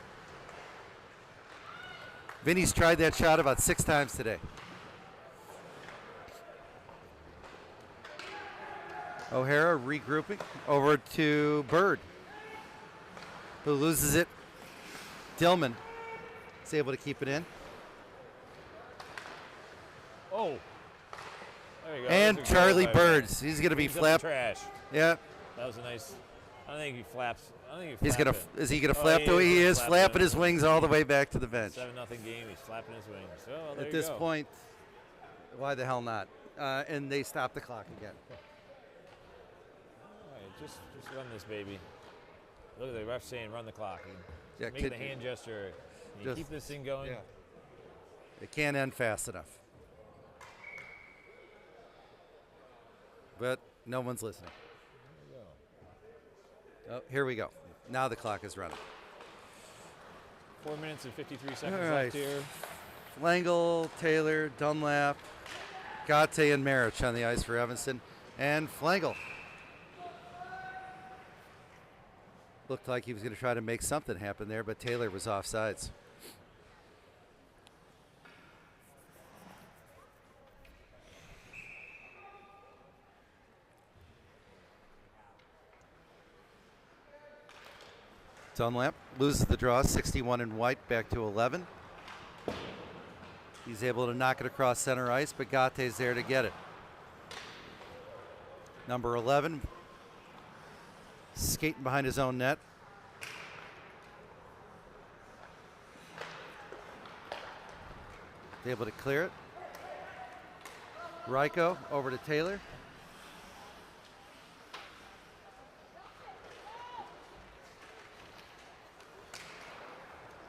Speaker 3: Vinny's tried that shot about 6 times today. O'Hara regrouping over to Bird, who loses it. Dillman is able to keep it in.
Speaker 2: Oh. There you go.
Speaker 3: And
Speaker 2: That's a
Speaker 3: Charlie
Speaker 2: goal by Ryan.
Speaker 3: Birds. He's going to be
Speaker 2: Cleans up the
Speaker 3: flapped.
Speaker 2: trash.
Speaker 3: Yeah.
Speaker 2: That was a nice. I think he flaps. I think
Speaker 3: He's
Speaker 2: flapped
Speaker 3: gonna.
Speaker 2: it.
Speaker 3: Is he gonna
Speaker 2: Oh,
Speaker 3: flap the way he is?
Speaker 2: flapping
Speaker 3: Flapping
Speaker 2: it.
Speaker 3: his wings all the way back to the bench.
Speaker 2: 7-0 game. He's flapping his wings. Oh, well, there
Speaker 3: At
Speaker 2: you
Speaker 3: this
Speaker 2: go.
Speaker 3: point, why the hell not? And they stop the clock again.
Speaker 2: All right, just run this baby. Look at the ref saying run the clock. And
Speaker 3: Yeah,
Speaker 2: making
Speaker 3: kid-
Speaker 2: the hand gesture. You
Speaker 3: just-
Speaker 2: keep this thing going.
Speaker 3: Yeah. It can't end fast enough. But no one's listening.
Speaker 2: There you go.
Speaker 3: Oh, here we go. Now the clock is running.
Speaker 2: 4 minutes and 53
Speaker 3: All
Speaker 2: seconds
Speaker 3: right.
Speaker 2: left here.
Speaker 3: Langle, Taylor, Dunlap, Gate, and Marich on the ice for Evanston. And Flangle. Looked like he was going to try to make something happen there, but Taylor was offsides. Dunlap loses the draw, 61 in white, back to 11. He's able to knock it across center ice, but Gate's there to get it. Number 11, skating behind his own net. Able to clear it. Ryko over to Taylor.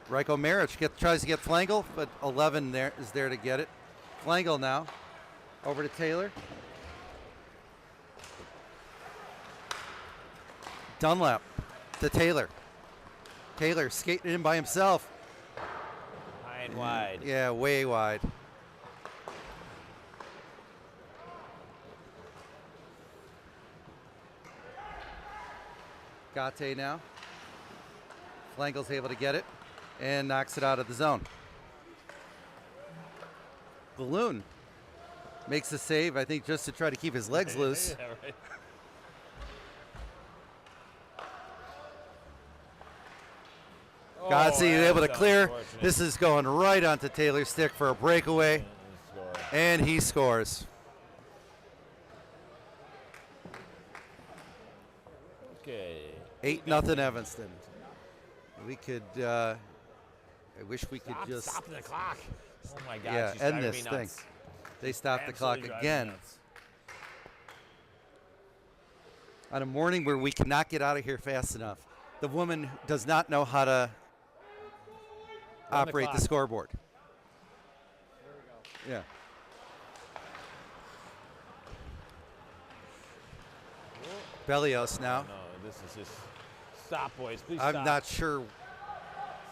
Speaker 3: Ryko Marich tries to get Flangle, but 11 is there to get it. Flangle now over to Taylor. Dunlap to Taylor. Taylor skating in by himself.
Speaker 2: High and wide.
Speaker 3: Yeah, way wide. Gate now. Flangle's able to get it and knocks it out of the zone. Balloon makes a save, I think, just to try to keep his legs loose.
Speaker 2: Yeah, right.
Speaker 3: Gate
Speaker 2: Oh,
Speaker 3: able to
Speaker 2: that's
Speaker 3: clear.
Speaker 2: unfortunate.
Speaker 3: This is going right onto Taylor's stick for a breakaway,
Speaker 2: And he scored.
Speaker 3: and he scores.
Speaker 2: Okay.
Speaker 3: 8-0 Evanston. We could, I wish we could just,
Speaker 2: Stopping the clock. Oh my gosh.
Speaker 3: yeah,
Speaker 2: she's
Speaker 3: end
Speaker 2: driving
Speaker 3: this
Speaker 2: me
Speaker 3: thing.
Speaker 2: nuts.
Speaker 3: They stopped the clock
Speaker 2: Absolutely driving me
Speaker 3: again.
Speaker 2: nuts.
Speaker 3: On a morning where we cannot get out of here fast enough. The woman does not know how to
Speaker 2: Run the
Speaker 3: operate the
Speaker 2: clock.
Speaker 3: scoreboard. Yeah. Bellios now.
Speaker 2: No, this is just stop, boys. Please
Speaker 3: I'm
Speaker 2: stop.
Speaker 3: not sure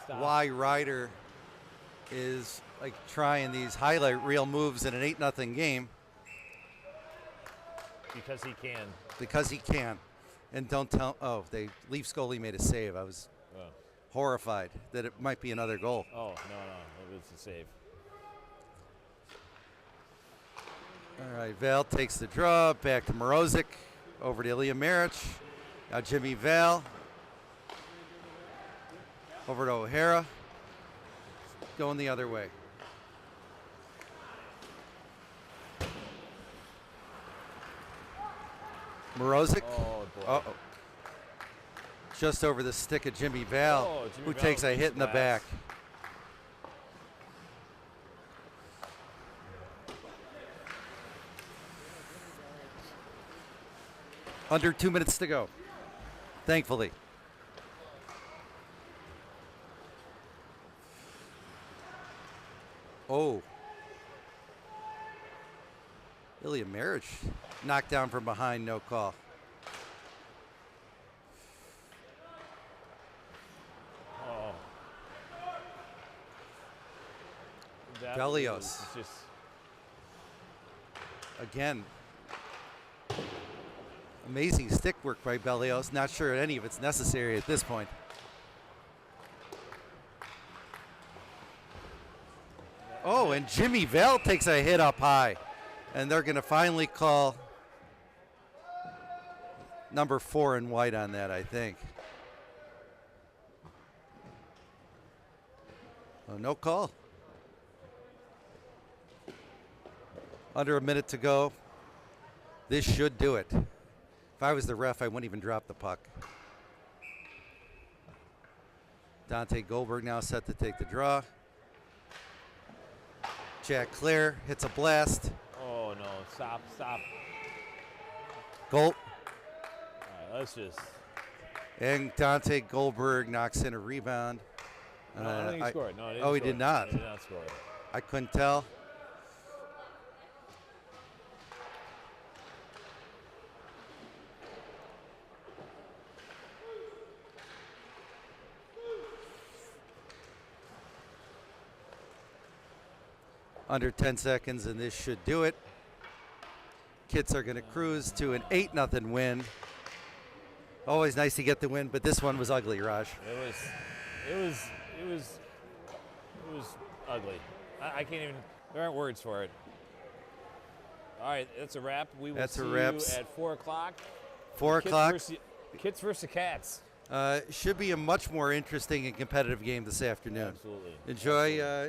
Speaker 2: Stop.
Speaker 3: why Ryder is like trying these highlight reel moves in an 8-0 game
Speaker 2: Because he can.
Speaker 3: because he can. And don't tell. Oh, Leaf Scully made a save. I was
Speaker 2: Oh,
Speaker 3: horrified that it might be another goal.
Speaker 2: no. It was a save.
Speaker 3: All right, Val takes the draw, back to Morozic, over to Ilya Marich. Now Jimmy Val, over to O'Hara, going the other way. Morozic,
Speaker 2: Oh, boy.
Speaker 3: uh-oh. Just over the stick of Jimmy Val,
Speaker 2: Oh, Jimmy
Speaker 3: who
Speaker 2: Val
Speaker 3: takes a
Speaker 2: with
Speaker 3: hit in the
Speaker 2: glass.
Speaker 3: back. Under 2 minutes to go, thankfully. Oh. Ilya Marich knocked down from behind, no call.
Speaker 2: Oh. That
Speaker 3: Bellios.
Speaker 2: was just
Speaker 3: Again, amazing stick work by Bellios. Not sure any of it's necessary at this point. Oh, and Jimmy Val takes a hit up high. And they're going to finally call number 4 in white on that, I think. Oh, no call. Under a minute to go. This should do it. If I was the ref, I wouldn't even drop the puck. Dante Goldberg now set to take the draw. Jack Clare hits a blast.
Speaker 2: Oh no! Stop!
Speaker 3: Goal.
Speaker 2: All right, let's just.
Speaker 3: And Dante Goldberg knocks in a rebound.
Speaker 2: No, I don't think he scored. No, he didn't
Speaker 3: oh, he
Speaker 2: score.
Speaker 3: did not.
Speaker 2: He did not score.
Speaker 3: I couldn't tell. Under 10 seconds, and this should do it. Kits are going to cruise to an 8-0 win. Always nice to get the win, but this one was ugly, Raj.
Speaker 2: It was ugly. I can't even. There aren't words for it. All right, that's a wrap. We will
Speaker 3: That's a
Speaker 2: see
Speaker 3: wrap.
Speaker 2: you at 4 o'clock.
Speaker 3: 4 o'clock.
Speaker 2: Kits versus Cats.
Speaker 3: Should be a much more interesting and competitive game this afternoon.
Speaker 2: Absolutely.
Speaker 3: Enjoy